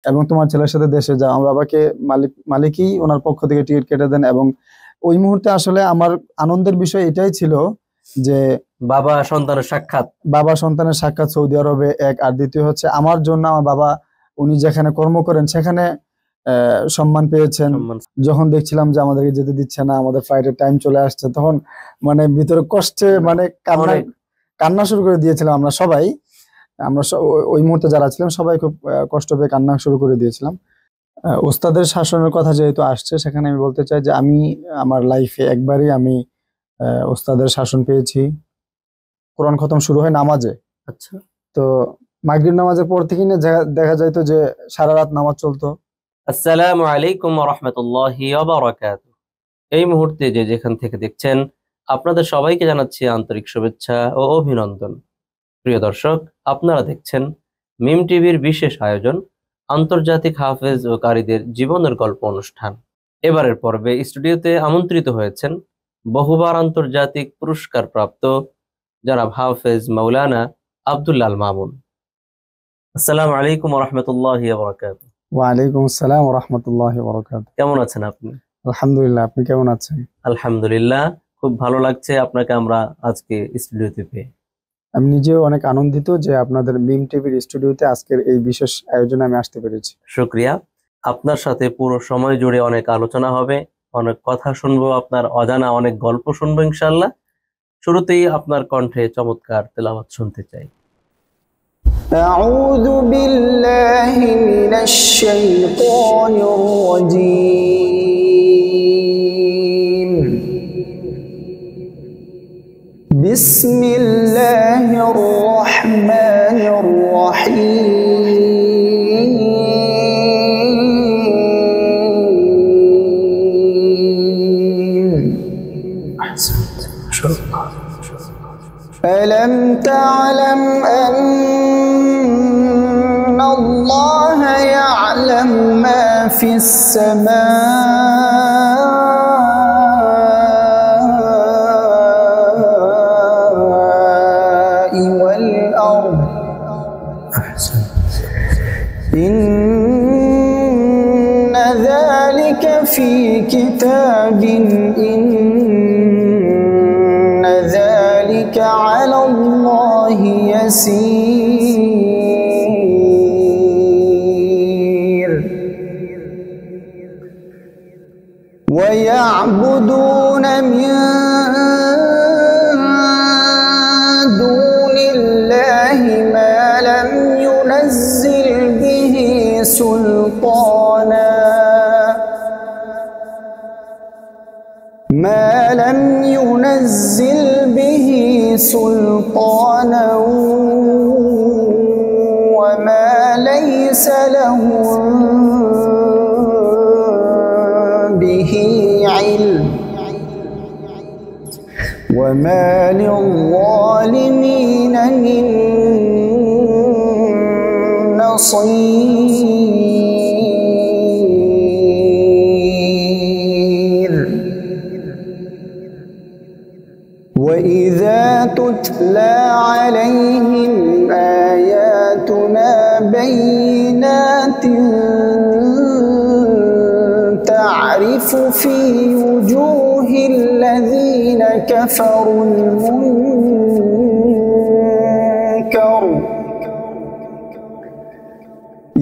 এবং তোমার ছেলের সাথে দেশে যাও। আমার বাবাকে মালিকই ওনার পক্ষ থেকে টিকিট কেটে দেন। এবং ওই মুহূর্তে আসলে আমার আনন্দের বিষয় এটাই ছিল যে বাবা সন্তানের সাক্ষাৎ সৌদি আরবে এক, আর দ্বিতীয় হচ্ছে আমার জন্য আমার বাবা উনি যেখানে কর্ম করেন সেখানে সম্মান পেয়েছেন। যখন দেখছিলাম যে আমাদেরকে যেতে দিচ্ছে না, আমাদের ফ্লাইটের টাইম চলে আসছে, তখন মানে ভিতরে কষ্টে মানে কান্না শুরু করে দিয়েছিলাম আমরা সবাই। আমরা ওই মুহূর্তে যারা ছিলাম সবাই খুব কষ্ট পেয়ে কান্না শুরু করে দিয়েছিলাম। ওস্তাদের শাসনের কথা যেহেতু আসছে, সেখানে আমি বলতে চাই যে আমি আমার লাইফে একবারই আমি ওস্তাদের শাসন পেয়েছি। কোরআন খতম শুরু হয় নামাজে। আচ্ছা। তো মাগরিব নামাজের পর থেকে দেখা যাইতো যে সারা রাত নামাজ চলতো। আসসালামু আলাইকুম ওয়া রাহমাতুল্লাহি ওয়া বারাকাতুহু। এই মুহূর্তে যে যেখান থেকে দেখছেন আপনাদের সবাইকে জানাচ্ছি আন্তরিক শুভেচ্ছা ও অভিনন্দন। প্রিয় দর্শক, আপনারা দেখছেন মিম টিভির বিশেষ আয়োজন আন্তর্জাতিক হাফেজ ও কারীদের জীবনের গল্প অনুষ্ঠান। এবারের পর্বে স্টুডিওতে আমন্ত্রিত হয়েছেন বহুবার আন্তর্জাতিক পুরস্কার প্রাপ্ত জনাব হাফেজ মাওলানা আব্দুল্লাহ আল মামুন। আসসালামু আলাইকুম ওয়া রাহমাতুল্লাহি ওয়া বারাকাতুহু। ওয়ালাইকুম আসসালাম ওয়া রাহমাতুল্লাহি ওয়া বারাকাতুহু। কেমন আছেন আপনি? আলহামদুলিল্লাহ, আপনি কেমন আছেন? আলহামদুলিল্লাহ, খুব ভালো লাগছে আপনাকে আমরা আজকে স্টুডিওতে পেয়ে। আমি নিজেও অনেক আনন্দিত যে আপনাদের মিম টিভির স্টুডিওতে আজকের এই বিশেষ আয়োজনে আমি আসতে পেরেছি। শুকরিয়া। আপনার সাথে পুরো সময় জুড়ে অনেক আলোচনা হবে, অনেক কথা শুনবো, আপনার অজানা অনেক গল্প শুনবো ইনশাআল্লাহ। শুরুতেই আপনার কণ্ঠে চমৎকার তেলাওয়াত শুনতে চাই। আউযু বিল্লাহি মিনাশ শাইতানির রাজীম। বিসমিল্লাহির রহমানির রহিম। ألم تعلم أن الله يعلم ما في السماء والأرض إن ذلك في كتاب إن ذلك على الله يسير ويعبدون من دون الله ما لم ينزل به سلطانا وما ليس لهم به علم وما للظالمين من نصير وإذا تتلى عليهم آياتنا بينات تعرف في وجوه الذين كفروا المنكر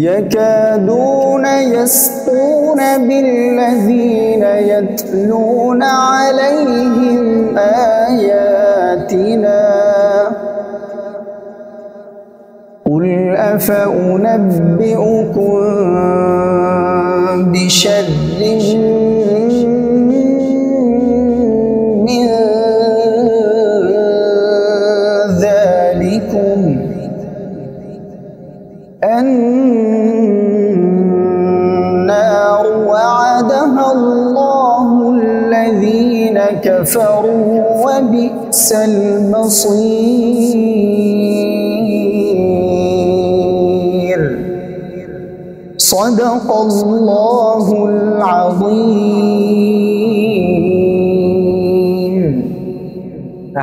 يكادون يسطون بالذين يتلون عليهم آياتنا قل أفأنبئكم بشر من ذلكم النار وعدها الله الذين كفروا وبئس المصير صدق الله العظيم।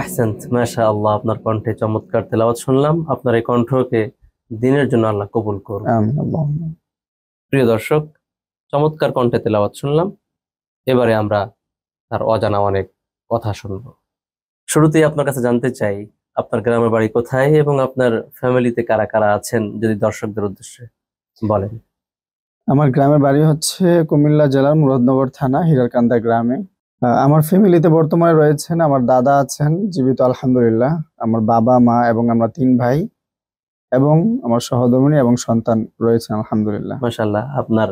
আহসান্ত, মাশাআল্লাহ, আপনার কণ্ঠে চমৎকার তেলাওয়াত শুনলাম। আপনার এই কণ্ঠকে দিনের জন্য আল্লাহ কবুল করুন। আমিন। প্রিয় দর্শক, চমৎকার কণ্ঠে তেলাওয়াত শুনলাম। এবারে আমরা তার অজানা অনেক কথা শুনবো। শুরুতেই আপনার কাছে জানতে চাই, আপনার গ্রামের বাড়ি কোথায় এবং আপনার ফ্যামিলিতে কারা কারা আছেন, যদি দর্শকদের উদ্দেশ্যে বলেন। আমার গ্রামের বাড়ি হচ্ছে কুমিল্লা জেলার মুরাদনগর থানা হিরারকান্দা গ্রামে। আমার ফ্যামিলিতে বর্তমানে রয়েছেন আমার দাদা আছেন জীবিত আলহামদুলিল্লাহ, আমার বাবা মা এবং আমরা 3 ভাই এবং আমার সহধর্মিণী এবং সন্তান রয়েছেন আলহামদুলিল্লাহ। মাশাআল্লাহ, আপনার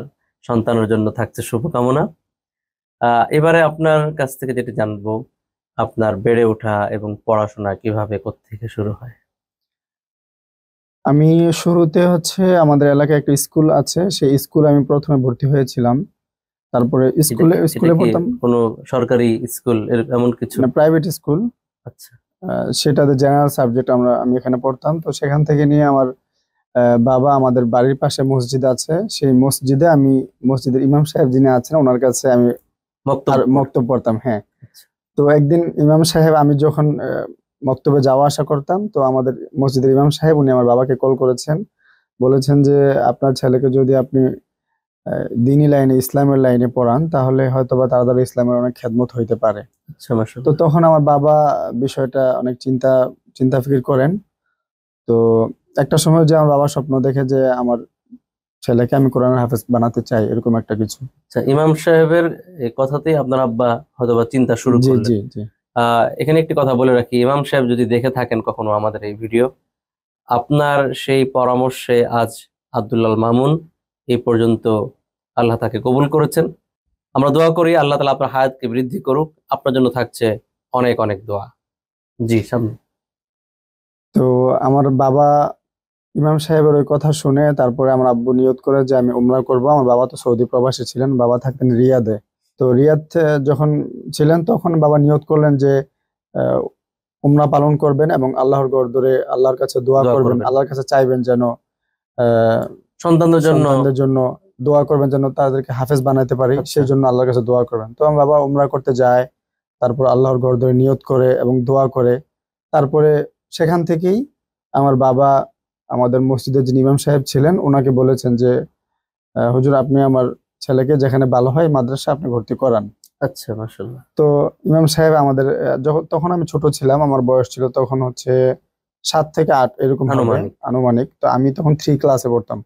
সন্তানের জন্য থাকছে শুভকামনা। এবারে আপনার কাছ থেকে যেটা জানবো, আপনার বেড়ে ওঠা এবং পড়াশোনা কিভাবে কোত্থেকে শুরু হয়? আমি শুরুতে হচ্ছে আমাদের এলাকায় একটা স্কুল আছে, সেই স্কুলে আমি প্রথমে ভর্তি হয়েছিলাম। তারপরে স্কুলে এটা কি পড়তাম কোনো সরকারি স্কুল এমন কিছু? না, প্রাইভেট স্কুল। আচ্ছা, সেটাতে জেনারেল সাবজেক্ট আমি এখানে পড়তাম। তো সেখান থেকে নিয়ে আমার বাবা, আমাদের বাড়ির পাশে মসজিদ আছে, সেই মসজিদে আমি মসজিদের ইমাম সাহেব যিনি আছেন ওনার কাছে আমি মক্তব পড়তাম। হ্যাঁ, আচ্ছা। তো একদিন ইমাম সাহেব, আমি যখন মক্তবে যাওয়া আসা করতাম, তো আমাদের মসজিদের ইমাম সাহেব উনি আমার বাবাকে কল করেছেন, বলেছেন যে আপনার ছেলেকে যদি আপনি দ্বীনি লাইনে, ইসলামের লাইনে পড়ান তাহলে হয়তোবা তার দ্বারা ইসলামের অনেক খেদমত হইতে পারে। আচ্ছা, মাশাআল্লাহ। তো তখন আমার বাবা বিষয়টা অনেক চিন্তা ফিকির করেন। তো একটা সময় যে আমার বাবা স্বপ্ন দেখে যে আমার ছেলেকে আমি কোরআনের হাফেজ বানাতে চাই, এরকম একটা কিছু। আচ্ছা, ইমাম সাহেবের এই কথাতেই আপনার আব্বা হয়তোবা চিন্তা শুরু জি করলেন। জি জি। এখানে একটি কথা বলে রাখি, ইমাম সাহেব যদি দেখে থাকেন কখনো আমাদের এই ভিডিও, আপনার সেই পরামর্শে আজ আব্দুল্লাহ মামুন এই পর্যন্ত আল্লাহ তাকে কবুল করেছেন। আমরা দোয়া করি আল্লাহ তাআলা আপনার হায়াতকে বৃদ্ধি করুক। আপনার জন্য থাকছে অনেক অনেক দোয়া। জি, সামনে। তো আমার বাবা ইমাম সাহেবের ওই কথা শুনে তারপরে আমার আব্বু নিয়ত করে যে আমি উমরা করব। আমার বাবা তো সৌদি প্রবাসী ছিলেন, বাবা থাকতেন রিয়াদে। তো রিয়াদ যখন ছিলেন তখন বাবা নিয়ত করলেন যে আহ, উমরা পালন করবেন এবং আল্লাহর ঘর ধরে আল্লাহর কাছে দোয়া করবেন, আল্লাহর কাছে চাইবেন যেন সন্তানদের জন্য দোয়া করবেন যেন তাদেরকে হাফেজ বানাইতে পারি, সেই জন্য আল্লাহর কাছে দোয়া করবেন। তো আমার বাবা উমরা করতে যায়, তারপর আল্লাহর ঘর ধরে নিয়ত করে এবং দোয়া করে, তারপরে সেখান থেকেই আমার বাবা আমাদের মসজিদের যিনি ইমাম সাহেব ছিলেন ওনাকে বলেছেন যে হুজুর আপনি আমার ছেলেকে যেখানে ভালো হয় মাদ্রাসা আপনি ভর্তি করান। আচ্ছা, মাশাআল্লাহ। তো ইমাম সাহেব আমাদের তখন আমি ছোট ছিলাম, আমার বয়স ছিল তখন হচ্ছে 7 থেকে 8 এরকম হবে আনুমানিক। তো আমি তখন 3 ক্লাসে পড়তাম।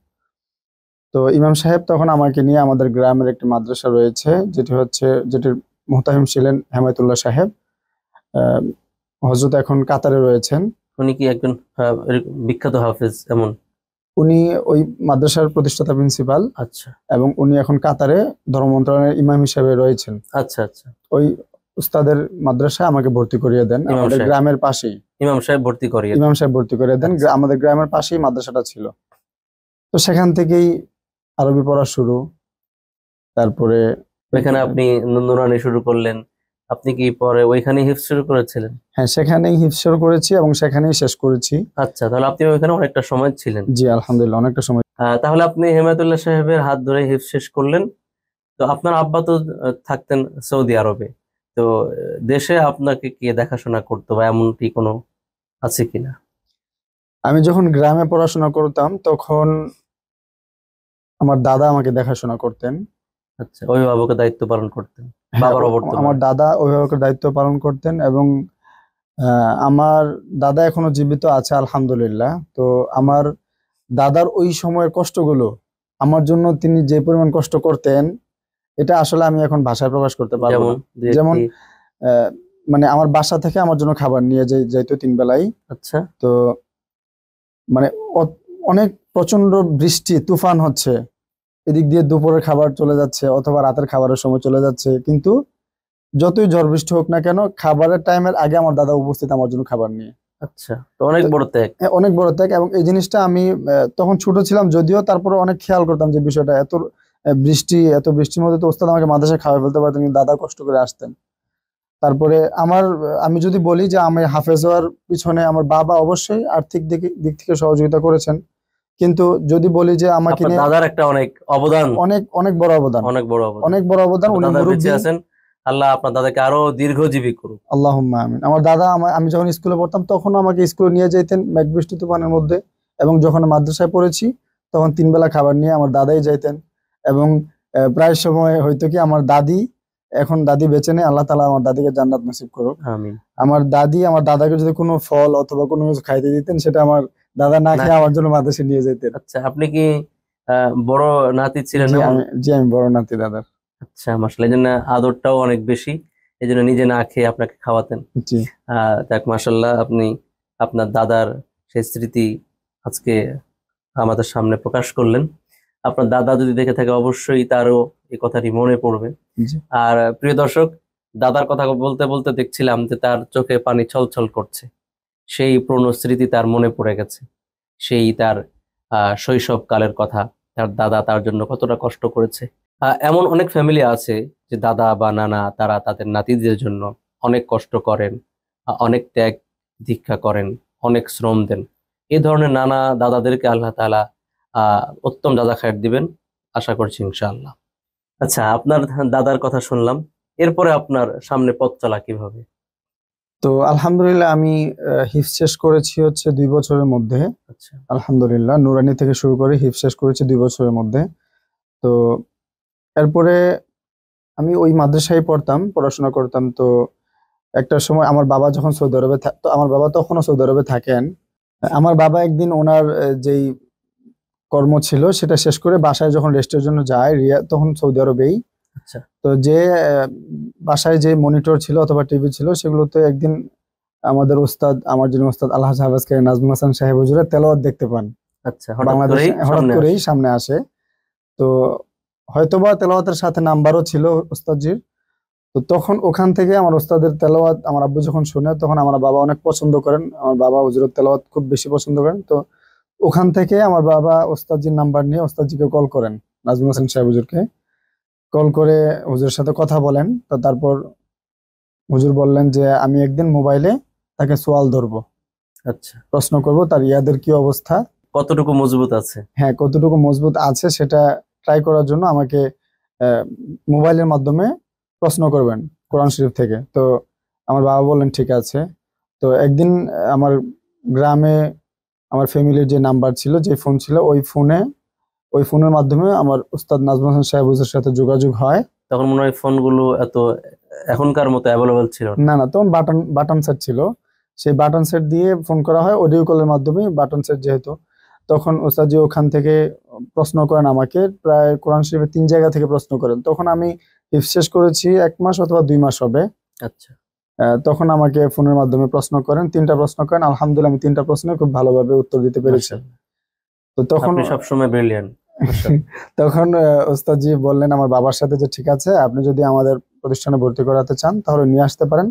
তো ইমাম সাহেব তখন আমাকে নিয়ে আমাদের গ্রামের একটি মাদ্রাসা রয়েছে যেটির মুহতামিম ছিলেন হেমায়েতুল্লাহ সাহেব, হযরত এখন কাতারে রয়েছেন। উনি কি একজন বিখ্যাত হাফেজ এমন? উনি ওই মাদ্রাসার প্রতিষ্ঠাতা প্রিন্সিপাল। আচ্ছা। এবং উনি এখন কাতারে ধর্ম মন্ত্রণালয়ের ইমাম হিসেবে রয়েছেন। আচ্ছা আচ্ছা। ওই উস্তাদের মাদ্রাসায় আমাকে ভর্তি করিয়ে দেন, আমাদের গ্রামের পাশেই। ইমাম সাহেব ভর্তি করিয়ে দেন। আমাদের গ্রামের পাশেই মাদ্রাসাটা ছিল। তো সেখান থেকেই আরবি পড়া শুরু। তারপরে এখানে আপনি নুরানি শুরু করলেন। আপনি কি পরে ওইখানেই হিফজ শুরু করেছিলেন? হ্যাঁ, সেখানেই হিফজ শুরু করেছি এবং সেখানেই শেষ করেছি। আচ্ছা, তাহলে আপনি ওইখানে অনেকটা সময় ছিলেন? জি আলহামদুলিল্লাহ, অনেকটা সময়। তাহলে আপনি হেমায়েতুল্লাহ সাহেবের হাত ধরে হিফজ শেষ করলেন। তো আপনার আব্বা তো থাকতেন সৌদি আরবে। তো দেশে আপনাকে কে দেখাশোনা করতো বা এমনটি কোনো আছে কিনা? আমি যখন গ্রামে পড়াশোনা করতাম তখন আমার দাদা আমাকে দেখাশোনা করতেন। আচ্ছা, অভিভাবকের দায়িত্ব পালন করতেন। বাবার আমার দাদা অভিভাবকের দায়িত্ব পালন করতেন এবং আমার দাদা এখনো জীবিত আছে আলহামদুলিল্লাহ। তো আমার দাদার ওই সময়ের কষ্টগুলো আমার জন্য তিনি যে পরিমাণ কষ্ট করতেন এটা আসলে আমি এখন ভাষায় প্রকাশ করতে পারবো না। যেমন মানে আমার বাসা থেকে আমার জন্য খাবার নিয়ে যাইতো 3 বেলাই। আচ্ছা। তো মানে অনেক প্রচন্ড বৃষ্টি তুফান হচ্ছে, এদিক দিয়ে দুপুরের খাবার চলে যাচ্ছে অথবা রাতের খাবারের সময় চলে যাচ্ছে, কিন্তু যতই ঝড় বৃষ্টি হোক না কেন খাবারের টাইমের আগে আমার দাদা উপস্থিত আমার জন্য খাবার নিয়ে। আচ্ছা, তো অনেক বড় ত্যাগ। অনেক বড় ত্যাগ। এবং এই জিনিসটা আমি তখন ছোট ছিলাম যদিও, তারপরে অনেক খেয়াল করতাম যে বিষয়টা এত বৃষ্টির মধ্যে তো ওস্তাদ আমাকে মাদ্রাসায় খাওয়াই ফেলতে পারতেন, কিন্তু দাদা কষ্ট করে আসতেন। তারপরে আমি যদি বলি যে আমি হাফেজ হওয়ার পিছনে আমার বাবা অবশ্যই আর্থিক দিক থেকে সহযোগিতা করেছেন, কিন্তু যদি বলি যে আমাকে নিয়ে দাদার একটা অনেক অবদান, অনেক বড় অবদান। উনি মুরব্বি আছেন। আল্লাহ আপনার দাদাকে আরো দীর্ঘজীবী করুক। আল্লাহুম্মা আমিন। আমার দাদা আমি যখন স্কুলে পড়তাম তখন আমাকে স্কুলে নিয়ে যেতেন মেঘ বৃষ্টি তুফানের মধ্যে, এবং যখন মাদ্রাসায় পড়েছি তখন 3 বেলা খাবার নিয়ে আমার দাদাই যাইতেন। এবং প্রায় সময় হয়তো কি আমার দাদি, এখন দাদি বেঁচে নেই, আল্লাহ তাআলা আমার দাদিকে জান্নাত নসিব করুক। আমিন। আমার দাদি আমার দাদাকে যদি কোনো ফল অথবা কোনো কিছু খাইতে দিতেন, সেটা আমার দাদা না খেয়ে আমার জন্য মাদ্রাসায় নিয়ে যেতেন। আচ্ছা, আপনি কি বড় নাতি ছিলেন? আমি বড় নাতি দাদার। আচ্ছা, মাশাআল্লাহ, এই জন্য আদরটাও অনেক বেশি, এই জন্য নিজে না খেয়ে আপনাকে খাওয়াতেন। জি। যাক, মাশাআল্লাহ, আপনি আপনার দাদার সেই স্মৃতি আজকে আমাদের সামনে প্রকাশ করলেন। আপনার দাদা যদি দেখে থাকে অবশ্যই তারও এই কথাটি মনে পড়বে। আর প্রিয় দর্শক, দাদার কথা বলতে বলতে দেখছিলাম যে তার চোখে পানি ছলছল করছে। সেই পুরনো স্মৃতি তার মনে পড়ে গেছে, সেই তার শৈশব কালের কথা, তার দাদা তার জন্য কতটা কষ্ট করেছে। এমন অনেক ফ্যামিলি আছে যে দাদা বা নানা তারা তাদের নাতিদের জন্য অনেক কষ্ট করেন, অনেক ত্যাগ দীক্ষা করেন, অনেক শ্রম দেন। এই ধরনের নানা দাদাদেরকে আল্লাহ তাআলা উত্তম দাদা খায়ের দিবেন, আশা করছি ইনশাআল্লাহ। আচ্ছা, আপনার দাদার কথা শুনলাম, এরপরে আপনার সামনে পথ চলা কিভাবে? তো আলহামদুলিল্লাহ আমি হিফজ শেষ করেছি হচ্ছে 2 বছরের মধ্যে। আচ্ছা, আলহামদুলিল্লাহ নুরানি থেকে শুরু করে হিফজ শেষ করেছি 2 বছরের মধ্যে। তো এরপরে আমি ওই মাদ্রাসায় পড়াশোনা করতাম। তো একটা সময় আমার বাবা যখন সৌদি আরবে তো আমার বাবা তখনও সৌদি আরবে থাকেন। আমার বাবা একদিন ওনার যেই কর্ম ছিল সেটা শেষ করে বাসায় যখন রেস্টের জন্য যায়, তখন সৌদি আরবেই। আচ্ছা, তো যে বাসায় যে মনিটর ছিল অথবা টিভি ছিল, সেগুলোতে একদিন আমাদের ওস্তাদ, আমার যিনি ওস্তাদ আলহাজ হাফেজ কারি নাজমুল হাসান সাহেব হুজুরের তেলাওয়াত দেখতে পান। আচ্ছা, বাংলাদেশে হঠাৎ করেই সামনে আসে। তো হয়তোবা তেলাওয়াতের সাথে নাম্বারও ছিল ওস্তাদজির। তো তখন ওখান থেকে আমার ওস্তাদের তেলাওয়াত আমার আব্বু যখন শুনে, তখন আমার বাবা অনেক পছন্দ করেন, আমার বাবা হুজুরের তেলাওয়াত খুব বেশি পছন্দ করেন। তো ওখান থেকে আমার বাবা ওস্তাদজির নাম্বার নিয়ে ওস্তাদজিকে কল করেন, নাজমুল হাসান সাহেব হুজুরকে কল করে হুজুরের সাথে কথা বলেন। তো তারপর হুজুর বললেন যে আমি একদিন মোবাইলে তাকে সোয়াল ধরবো, আচ্ছা, প্রশ্ন করব তার ইয়াদের কি অবস্থা, কতটুকু মজবুত আছে, হ্যাঁ কতটুকু মজবুত আছে, সেটা ট্রাই করার জন্য আমাকে মোবাইলের মাধ্যমে প্রশ্ন করবেন কোরআন শরীফ থেকে। তো আমার বাবা বললেন ঠিক আছে। তো একদিন আমার গ্রামে আমার ফ্যামিলির যে নাম্বার ছিল, যে ফোন ছিল, ওই ফোনের মাধ্যমে আমার উস্তাদ নাজমুল হাসান সাহেব হুজুরের সাথে যোগাযোগ হয়। তখন মনে হয় ফোনগুলো এত এখনকার মতো অ্যাভেলেবল ছিল না, তখন বাটন সেট ছিল। সেই বাটন সেট দিয়ে ফোন করা হয়, অডিও কলের মাধ্যমে। বাটন সেট যেহেতু, তখন ওস্তাদজি ওখান থেকে প্রশ্ন করেন আমাকে, প্রায় কোরআন শরীফের 3 জায়গা থেকে প্রশ্ন করেন। তখন আমি হিফজ শেষ করেছি 1 মাস অথবা 2 মাস হবে। আচ্ছা, তখন আমাকে ফোনের মাধ্যমে প্রশ্ন করেন, 3টা প্রশ্ন করেন। আলহামদুলিল্লাহ আমি 3টা প্রশ্নে খুব ভালোভাবে উত্তর দিতে পেরেছি। তো তখন আপনি সবসময় ব্রিলিয়ান্ট। তখন ওস্তাদজি বললেন আমার বাবার সাথে যে ঠিক আছে, আপনি যদি আমাদের প্রতিষ্ঠানে ভর্তি করাতে চান তাহলে নিয়ে আসতে পারেন,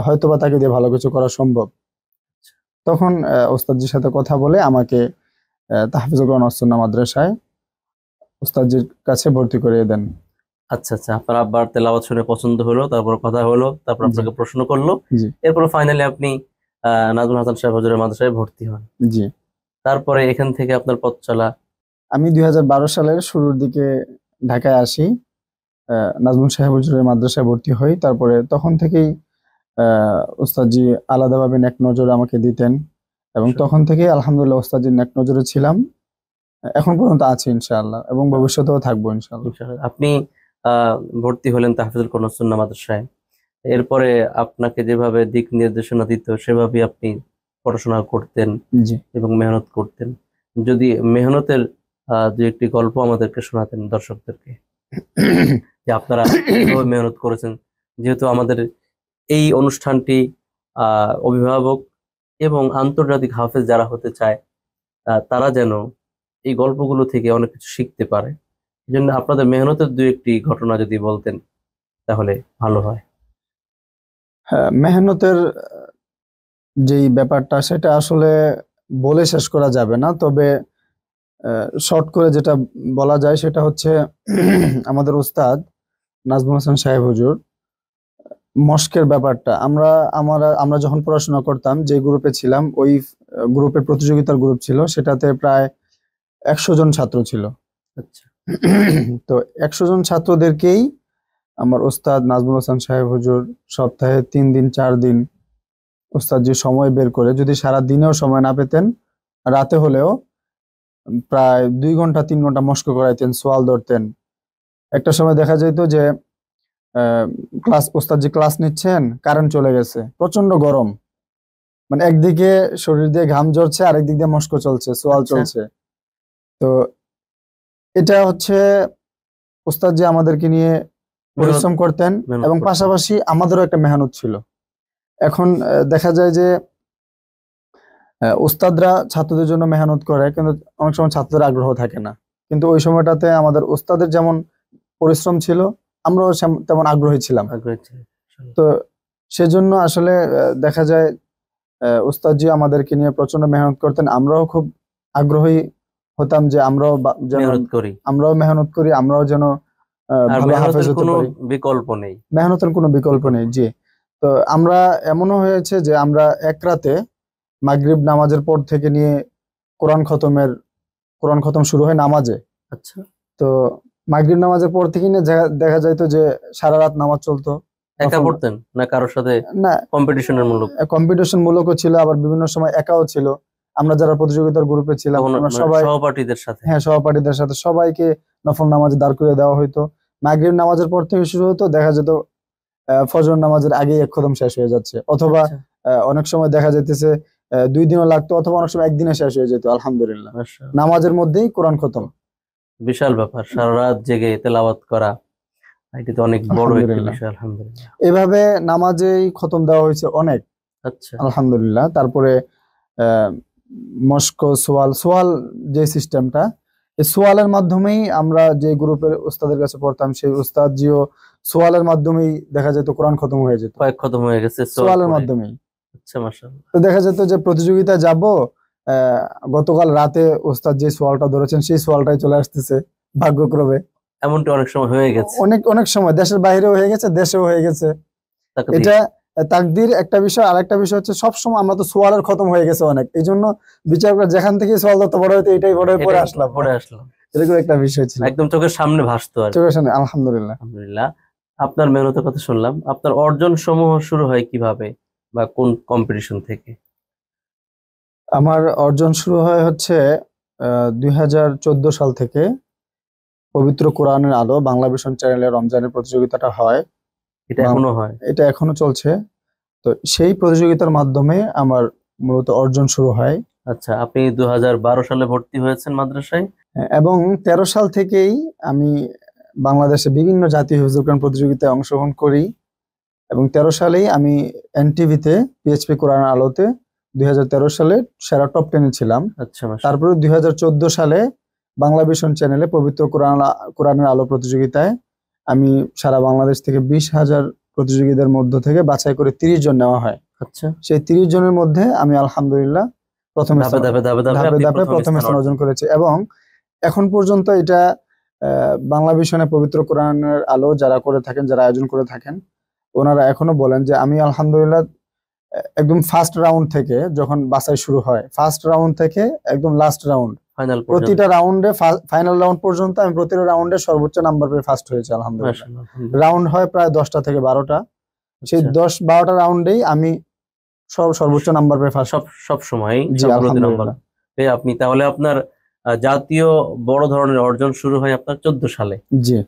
হয়তোবা তাকে দিয়ে ভালো কিছু করা সম্ভব। তখন ওস্তাদজির সাথে কথা বলে আমাকে তাহফিজুল কোরআন ওয়াস সুন্নাহ মাদ্রাসায় ওস্তাদজির কাছে ভর্তি করিয়ে দেন। আচ্ছা, আচ্ছা, আপনার আব্বার তেলাওয়াত শুনে পছন্দ হলো, তারপর কথা হলো, তারপর আপনাকে প্রশ্ন করলো, জি, এরপর ফাইনালি আপনি নাজমুল হাসান সাহেব হুজুরের মাদ্রাসায় ভর্তি হন। জি। তারপরে এখান থেকে আপনার পথ চলা? আমি 2012 সালের শুরুর দিকে ঢাকায় আসি, নাজমুল সাহেব হুজুরের মাদ্রাসায় ভর্তি হই। তারপরে তখন থেকেই ওস্তাদজি আলাদাভাবে নেক নজর আমাকে দিতেন, এবং তখন থেকেই আলহামদুলিল্লাহ ওস্তাদজির নেক নজরে ছিলাম, এখন পর্যন্ত আছি ইনশাআল্লাহ, এবং ভবিষ্যতেও থাকবো ইনশাআল্লাহ। আপনি ভর্তি হলেন তাহফিজুল কোরআন ওয়াস সুন্নাহ মাদ্রাসায়, এরপরে আপনাকে যেভাবে দিক নির্দেশনা দিত সেভাবেই আপনি পড়াশোনা করতেন জি। এবং মেহনত করতেন। যদি মেহনতের দু একটি গল্প আমাদেরকে শোনাতেন দর্শকদেরকে, যে আপনারা কিভাবে মেহনত করেছেন, যেহেতু আমাদের এই অনুষ্ঠানটি অভিভাবক এবং আন্তর্জাতিক হাফেজ যারা হতে চায় তারা যেন এই গল্পগুলো থেকে অনেক কিছু শিখতে পারে, এই জন্য আপনাদের মেহনতের দু একটি ঘটনা যদি বলতেন তাহলে ভালো হয়। হ্যাঁ, মেহনতের যেই ব্যাপারটা সেটা আসলে বলে শেষ করা যাবে না। তবে শর্ট করে যেটা বলা যায় সেটা হচ্ছে আমাদের উস্তাদ নাজমুল হাসান সাহেব হুজুর মস্কের ব্যাপারটা, আমরা যখন পড়াশোনা করতাম যে গ্রুপে ছিলাম, ওই গ্রুপের প্রতিযোগিতার গ্রুপ ছিল, সেটাতে প্রায় 100 জন ছাত্র ছিল। আচ্ছা, তো 100 জন ছাত্রদেরকেই আমার ওস্তাদ নাজমুল হাসান সাহেব হুজুর সপ্তাহে 3 দিন 4 দিন ওস্তাদ যে সময় বের করে, যদি সারা দিনেও সময় না পেতেন, রাতে হলেও প্রায় 2 ঘন্টা 3 ঘন্টা মস্ক করাইতেন, সোয়াল ধরতেন। একটা সময় দেখা যেত যে ওস্তাদ যে ক্লাস নিচ্ছেন, কারেন্ট চলে গেছে, প্রচন্ড গরম, মানে একদিকে শরীর দিয়ে ঘাম ঝরছে, আরেক দিক দিয়ে মস্ক চলছে, সোয়াল আচ্ছা। চলছে। তো এটা হচ্ছে ওস্তাদ যে আমাদেরকে নিয়ে পরিশ্রম করতেন, মেহনত এবং করতেন। পাশাপাশি আমাদেরও একটা মেহনত ছিল। এখন দেখা যায় যে ওস্তাদরা ছাত্রদের জন্য মেহনত করে, কিন্তু অনেক সময় ছাত্রদের আগ্রহ থাকে না। কিন্তু ওই সময়টাতে আমাদের ওস্তাদের যেমন পরিশ্রম ছিল, আমরাও তেমন আগ্রহী ছিলাম। তো সেজন্য আসলে দেখা যায় ওস্তাদজি আমাদেরকে নিয়ে প্রচন্ড মেহনত করতেন। আমরাও খুব আগ্রহী হতাম যে আমরাও মেহনত করি, আমরাও যেন ভালো হাফেজ হতে পারি। বিকল্প নেই, মেহনতের কোনো বিকল্প নেই। জি। তো আমরা এমনও হয়েছে যে আমরা এক রাতে মাগরিব নামাজের পর থেকে নিয়ে কোরআন খতম শুরু হয় নামাজে। আচ্ছা। তো মাগরিব নামাজের পর থেকে নিয়ে দেখা যাইতো যে সারা রাত নামাজ চলতো। একা পড়তেন না কারোর সাথে? না, কম্পিটিশন মূলকও ছিল, আবার বিভিন্ন সময় একাও ছিল। আমরা যারা প্রতিযোগিতার গ্রুপে ছিলাম, আমরা সবাই সহপাঠীদের সাথে সবাইকে নফল নামাজে দাঁড় করে দেওয়া হইতো। মাগরিব নামাজের পর থেকে শুরু হতো, দেখা যেত ফজর নামাজের আগেই এক খতম শেষ হয়ে যাচ্ছে, অথবা অনেক সময় দেখা যাইতেছে 2 দিনও লাগতো, অথবা অনেক সময় একদিনে শেষ হয়ে যেত। আলহামদুলিল্লাহ, নামাজের মধ্যেই কোরআন খতম। বিশাল ব্যাপার, সারা রাত জেগে তেলাওয়াত করা, এটা তো অনেক বড় একটা বিষয়। আলহামদুলিল্লাহ, এভাবে নামাজেই খতম দেওয়া হয়েছে অনেক। আচ্ছা। আলহামদুলিল্লাহ। তারপরে মস্ক সোয়াল যে সিস্টেমটা, এই সোয়ালের মাধ্যমেই আমরা যে গ্রুপের উস্তাদের কাছে পড়তাম, সেই উস্তাদ জিও সোয়ালের মাধ্যমেই দেখা যেত কোরআন খতম হয়ে যেত, খতম হয়ে গেছে সোয়ালের মাধ্যমেই। আচ্ছা, মাশাআল্লাহ। তো দেখা যেত যে প্রতিযোগিতা যাব, গতকাল রাতে উস্তাদ যে সোয়ালটা ধরেছেন সেই সোয়ালটাই চলে আসতেছে ভাগ্যক্রমে। এমনটা অনেক সময় হয়ে গেছে, অনেক সময় দেশের বাইরেও হয়ে গেছে, দেশেও হয়ে গেছে। এটা তাকদীর একটা বিষয়। আর একটা বিষয় হচ্ছে, সবসময় আমরা তো সোয়ালের খতম হয়ে গেছে অনেক, এই জন্য বিচার করে যেখান থেকে সোয়াল যত বড় হইতো এটাই বড় হয়ে পড়ে আসলাম। এরকম একটা বিষয় ছিল, একদম চোখের সামনে ভাসতো আর চোখের সামনে। আলহামদুলিল্লাহ। আপনার মেহনতের কথা শুনলাম। আপনার অর্জন সমূহ শুরু হয় কিভাবে বা কোন কম্পিটিশন থেকে? আমার অর্জন শুরু হয় হচ্ছে 2014 সাল থেকে। পবিত্র কোরআনের আলো বাংলা ভিশন চ্যানেলে রমজানের প্রতিযোগিতাটা হয়। এটা এখনো চলছে। তো সেই প্রতিযোগিতার মাধ্যমে আমার মূলত অর্জন শুরু হয়। আচ্ছা, আপনি 2012 সালে ভর্তি হয়েছেন মাদ্রাসায়, এবং 13 সাল থেকেই আমি বাংলাদেশে বিভিন্ন জাতীয় হিফজুল কোরআন প্রতিযোগিতায় অংশগ্রহণ করি, এবং 13 সালেই আমি এনটিভিতে পিএইচপি কোরআনের আলোতে 2013 সালে সেরা টপ 10-এ ছিলাম। আচ্ছা। তারপরে 2014 সালে বাংলা ভিশন চ্যানেলে পবিত্র কোরআনের আলো প্রতিযোগিতায় আমি সারা বাংলাদেশ থেকে 20,000 প্রতিযোগীদের মধ্য থেকে বাছাই করে 30 জন নেওয়া হয়। আচ্ছা। সেই 30 জনের মধ্যে আমি আলহামদুলিল্লাহ প্রথম স্থান অর্জন করেছি। এবং এখন পর্যন্ত এটা বাংলা ভিশনে পবিত্র কোরআনের আলো যারা করে থাকেন, যারা আয়োজন করে থাকেন, ওনারা এখনো বলেন যে আমি আলহামদুলিল্লাহ একদম ফার্স্ট রাউন্ড থেকে যখন বাছাই শুরু হয়, ফার্স্ট রাউন্ড থেকে একদম লাস্ট রাউন্ড, প্রতিটা রাউন্ডে, ফাইনাল রাউন্ড পর্যন্ত আমি প্রতিটা রাউন্ডে সর্বোচ্চ নাম্বার পেয়ে ফার্স্ট হয়েছে আলহামদুলিল্লাহ। রাউন্ড হয় প্রায় 10টা থেকে 12টা, সেই 10-12টা রাউন্ডেই আমি সর্বোচ্চ নাম্বার পেয়ে ফার্স্ট সব সময়। আপনি তাহলে আপনার জাতীয় বড় ধরনের অর্জন শুরু হয় আপনার 14 সালে। জি।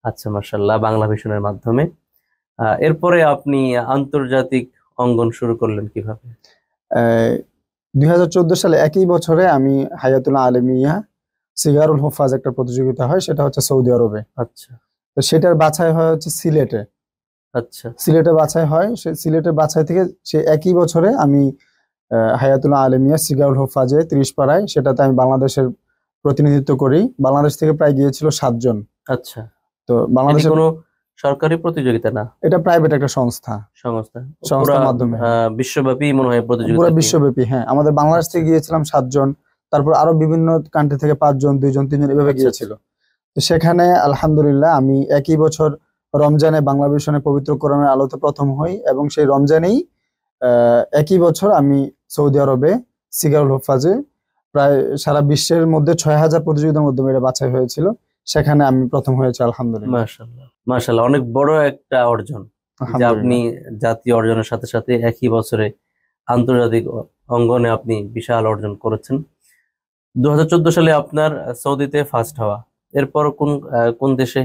আচ্ছা, মাশাআল্লাহ, বাংলা ভিশনের মাধ্যমে। এরপরে আপনি আন্তর্জাতিক অঙ্গন শুরু করলেন কিভাবে? 2014 সালে একই বছরে আমি হায়াতুল আলমিয়া সিগারুল হুফাজ একটা প্রতিযোগিতা হয়, সেটা হচ্ছে সৌদি আরবে। আচ্ছা। তো সেটার বাছাই হয় হচ্ছে সিলেটে। আচ্ছা। সিলেটে বাছাই হয়, সিলেটের বাছাই থেকে সে একই বছরে আমি হায়াতুল আলমিয়া সিগারুল হুফাজে 30 পাড়ায়, সেটাতে আমি বাংলাদেশের প্রতিনিধিত্ব করি। বাংলাদেশ থেকে প্রায় গিয়েছিল 7 জন। আচ্ছা। তো বাংলাদেশের কোনো সরকারি প্রতিযোগিতা না, এটা প্রাইভেট একটা সংস্থার মাধ্যমে বিশ্বব্যাপী মনে হয় প্রতিযোগিতা, পুরো বিশ্বব্যাপী। হ্যাঁ, আমাদের বাংলাদেশ থেকে গিয়েছিলাম 7 জন, তারপর আরো বিভিন্ন কান্ট্রি থেকে 5 জন, 2 জন, 3 জন এভাবে গিয়েছিল। তো সেখানে আলহামদুলিল্লাহ আমি একই বছর রমজানে বাংলা ভিশনে পবিত্র কোরআনের আলোতে প্রথম হই, এবং সেই রমজানেই একই বছর আমি সৌদি আরবে সিগারুল হুফাজে প্রায় সারা বিশ্বের মধ্যে 6,000 প্রতিযোগিতার মাধ্যমে এটা বাছাই হয়েছিল, সেখানে আমি প্রথম হয়েছি আলহামদুলিল্লাহ। মাশাআল্লাহ, অনেক বড় একটা অর্জন যে আপনি জাতীয় অর্জনের সাথে সাথে একই বছরে আন্তর্জাতিক অঙ্গনে আপনি বিশাল অর্জন করেছেন। 2014 সালে আপনার সৌদিতে ফার্স্ট হওয়া, এরপর কোন কোন দেশে?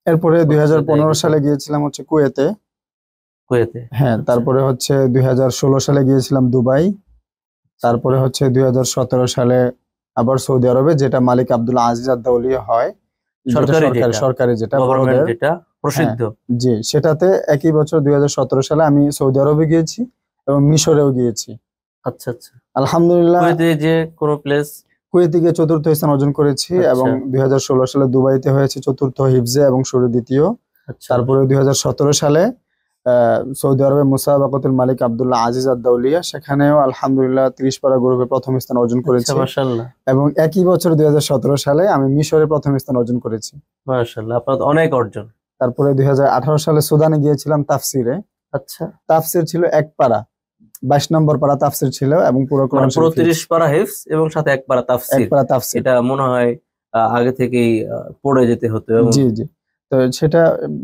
এরপরে কোন দেশে 2015 গেছেন? সালে গিয়েছিলাম হচ্ছে কুয়েতে। কুয়েতে। হ্যাঁ, আচ্ছা তারপরে হচ্ছে 2016 সালে গিয়েছিলাম দুবাই। তারপরে হচ্ছে 2017 সালে আবার সৌদি আরবে, যেটা মালিক আব্দুল আজিজ আদ-দাওলিয়া হয়, যেটা সরকারি, সরকারি যেটা সরকারি যেটা গভর্নমেন্ট, বড়দের। যেটা হ্যাঁ, প্রসিদ্ধ। জি, সেটাতে একই বছর 2017 সালে আমি সৌদি আরবে গিয়েছি এবং মিশরেও গিয়েছি। আচ্ছা আচ্ছা। আলহামদুলিল্লাহ, কুয়েতে যে কোনো প্লেস? কুয়েতে গিয়ে চতুর্থ স্থান অর্জন করেছি এবং আচ্ছা 2016 সালে দুবাইতে হয়েছে চতুর্থ হিফজে এবং শুরু দ্বিতীয়। আচ্ছা। তারপরে 2017 সালে সৌদি আরবে মুসাবাকাতুল মালিক আব্দুল্লাহ আজিজ আদ-দাওলিয়া, সেখানেও আলহামদুলিল্লাহ 30 পারা গ্রুপে প্রথম স্থান অর্জন আচ্ছা, করেছি। মাশাআল্লাহ এবং একই বছর 2017 সালে আমি মিশরে প্রথম স্থান অর্জন করেছি। মাশাআল্লাহ, আপনার তো অনেক অর্জন। তারপরে 2018 সালে সুদানে গিয়েছিলাম তাফসিরে। আচ্ছা, তাফসির ছিল এক পারা, 22 নম্বর পারা তাফসির ছিল এবং পুরো মানে কোরআন পুরো শরীফ 30 পারা হিফজ এবং সাথে এক পারা এক তাফসীর। পারা তাফসির। এটা মনে হয় আগে থেকেই পড়ে যেতে হতো এবং জি জি। তো সেটা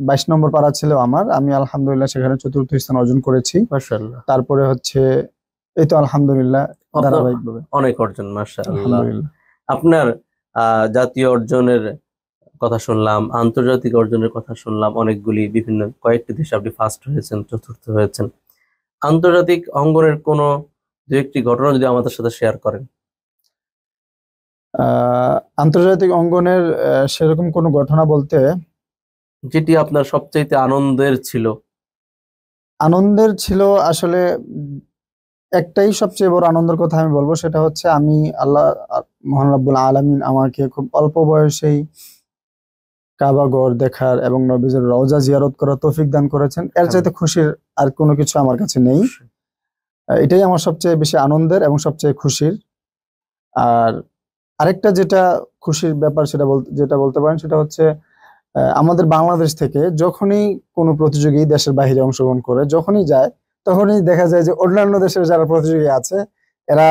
22 নম্বর পারা ছিল আমার, আমি আলহামদুলিল্লাহ সেখানে চতুর্থ স্থান অর্জন করেছি। মাশাআল্লাহ তারপরে হচ্ছে এই তো আলহামদুলিল্লাহ আপনার ধারাবাহিকভাবে। অনেক অর্জন, মাশাআল্লাহ। আলহামদুলিল্লাহ। আপনার জাতীয় অর্জনের কথা শুনলাম, আন্তর্জাতিক অর্জনের কথা শুনলাম, অনেকগুলি বিভিন্ন কয়েকটি দেশে আপনি ফার্স্ট হয়েছেন, চতুর্থ হয়েছেন। আন্তর্জাতিক অঙ্গনের কোনো দু একটি ঘটনা যদি আমাদের সাথে শেয়ার করেন। আন্তর্জাতিক অঙ্গনের সেরকম কোনো ঘটনা বলতে, যেটি আপনার সবচাইতে আনন্দের ছিল। আনন্দের ছিল আসলে একটাই সবচেয়ে বড় আনন্দের কথা আমি বলবো, সেটা হচ্ছে আমি আল্লাহ মহান রাব্বুল আলামিন আমাকে খুব অল্প বয়সেই কাবা ঘর দেখার এবং নবীজির রওজা জিয়ারত করার তৌফিক দান করেছেন। এর চাইতে খুশির আর কোনো কিছু আমার কাছে নেই। এটাই আমার সবচেয়ে বেশি আনন্দের এবং সবচেয়ে খুশির। আর আরেকটা যেটা খুশির ব্যাপার যেটা বলতে পারেন, সেটা হচ্ছে আমাদের বাংলাদেশ থেকে যখনই কোনো প্রতিযোগী দেশের বাইরে অংশগ্রহণ করে, যখনই যায় তখনই দেখা যায় যে অন্যান্য দেশের যারা প্রতিযোগী আছে এরা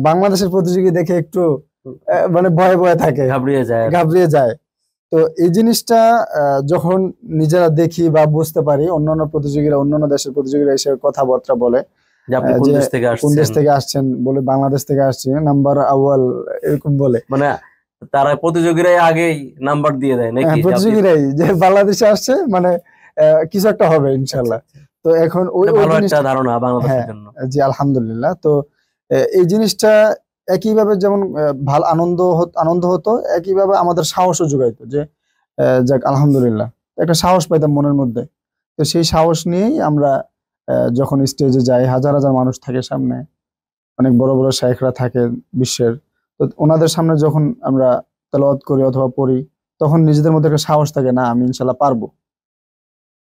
বাংলাদেশের প্রতিযোগী দেখে একটু মানে ভয়ে ভয়ে থাকে, ঘাবড়িয়ে যায় আর কি। ঘাবড়িয়ে যায়। তো এই জিনিসটা যখন নিজেরা দেখি বা বুঝতে পারি, অন্যান্য দেশের প্রতিযোগীরা এসে কথাবার্তা বলে যে আপনি কোন যে দেশ থেকে কোন দেশ আসছেন, থেকে আসছেন, বলে বাংলাদেশ থেকে আসছি, নাম্বার আউয়াল, এরকম বলে। মানে তারা প্রতিযোগীরাই আগেই নাম্বার দিয়ে দেয় নাকি? যে আপনি প্রতিযোগীরাই যে বাংলাদেশে আসছে মানে কিছু একটা হবে আচ্ছা ইনশাল্লাহ। আচ্ছা, তো এখন ওই এটা ওই ভালো একটা জিনিসটা, ধারণা বাংলাদেশের হ্যাঁ জন্য। জি আলহামদুলিল্লাহ। তো এই জিনিসটা একইভাবে যেমন ভালো আনন্দ হতো, একইভাবে আমাদের সাহসও যোগাইতো যে যাক আলহামদুলিল্লাহ, একটা সাহস পাইতাম মনের মধ্যে। তো সেই সাহস নিয়েই আমরা যখন স্টেজে যাই, হাজার হাজার মানুষ থাকে সামনে, অনেক বড় বড় শাইখরা থাকে বিশ্বের, তো ওনাদের সামনে যখন আমরা তেলাওয়াত করি অথবা পড়ি, তখন নিজেদের মধ্যে একটা সাহস থাকে, না আমি ইনশাল্লাহ পারবো।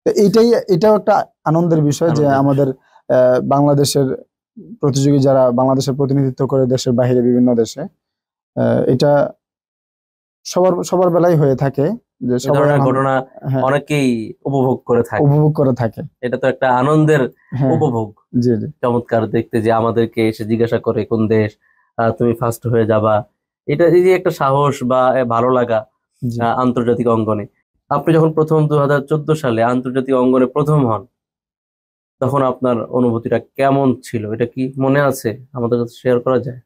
তো এটাও একটা আনন্দের বিষয় যে আনন্দের আমাদের বাংলাদেশের প্রতিযোগী যারা বাংলাদেশের প্রতিনিধিত্ব করে দেশের বাইরে বিভিন্ন দেশে, এটা সবার বেলায় হয়ে থাকে যে এই সবাই ধরনের ঘটনা হ্যাঁ অনেকেই উপভোগ করে থাকে। উপভোগ করে থাকে। এটা তো একটা আনন্দের হ্যাঁ উপভোগ। জি জি চমৎকার দেখতে যে আমাদেরকে এসে জিজ্ঞাসা করে কোন দেশ, তুমি ফার্স্ট হয়ে যাবা। এটা এই যে একটা সাহস বা ভালো লাগা জি। আন্তর্জাতিক অঙ্গনে। আপনি যখন প্রথম 2014 সালে আন্তর্জাতিক অঙ্গনে প্রথম হন, তখন আপনার অনুভূতিটা কেমন ছিল? এটা কি মনে আছে? আমাদের কাছে শেয়ার করা যায়?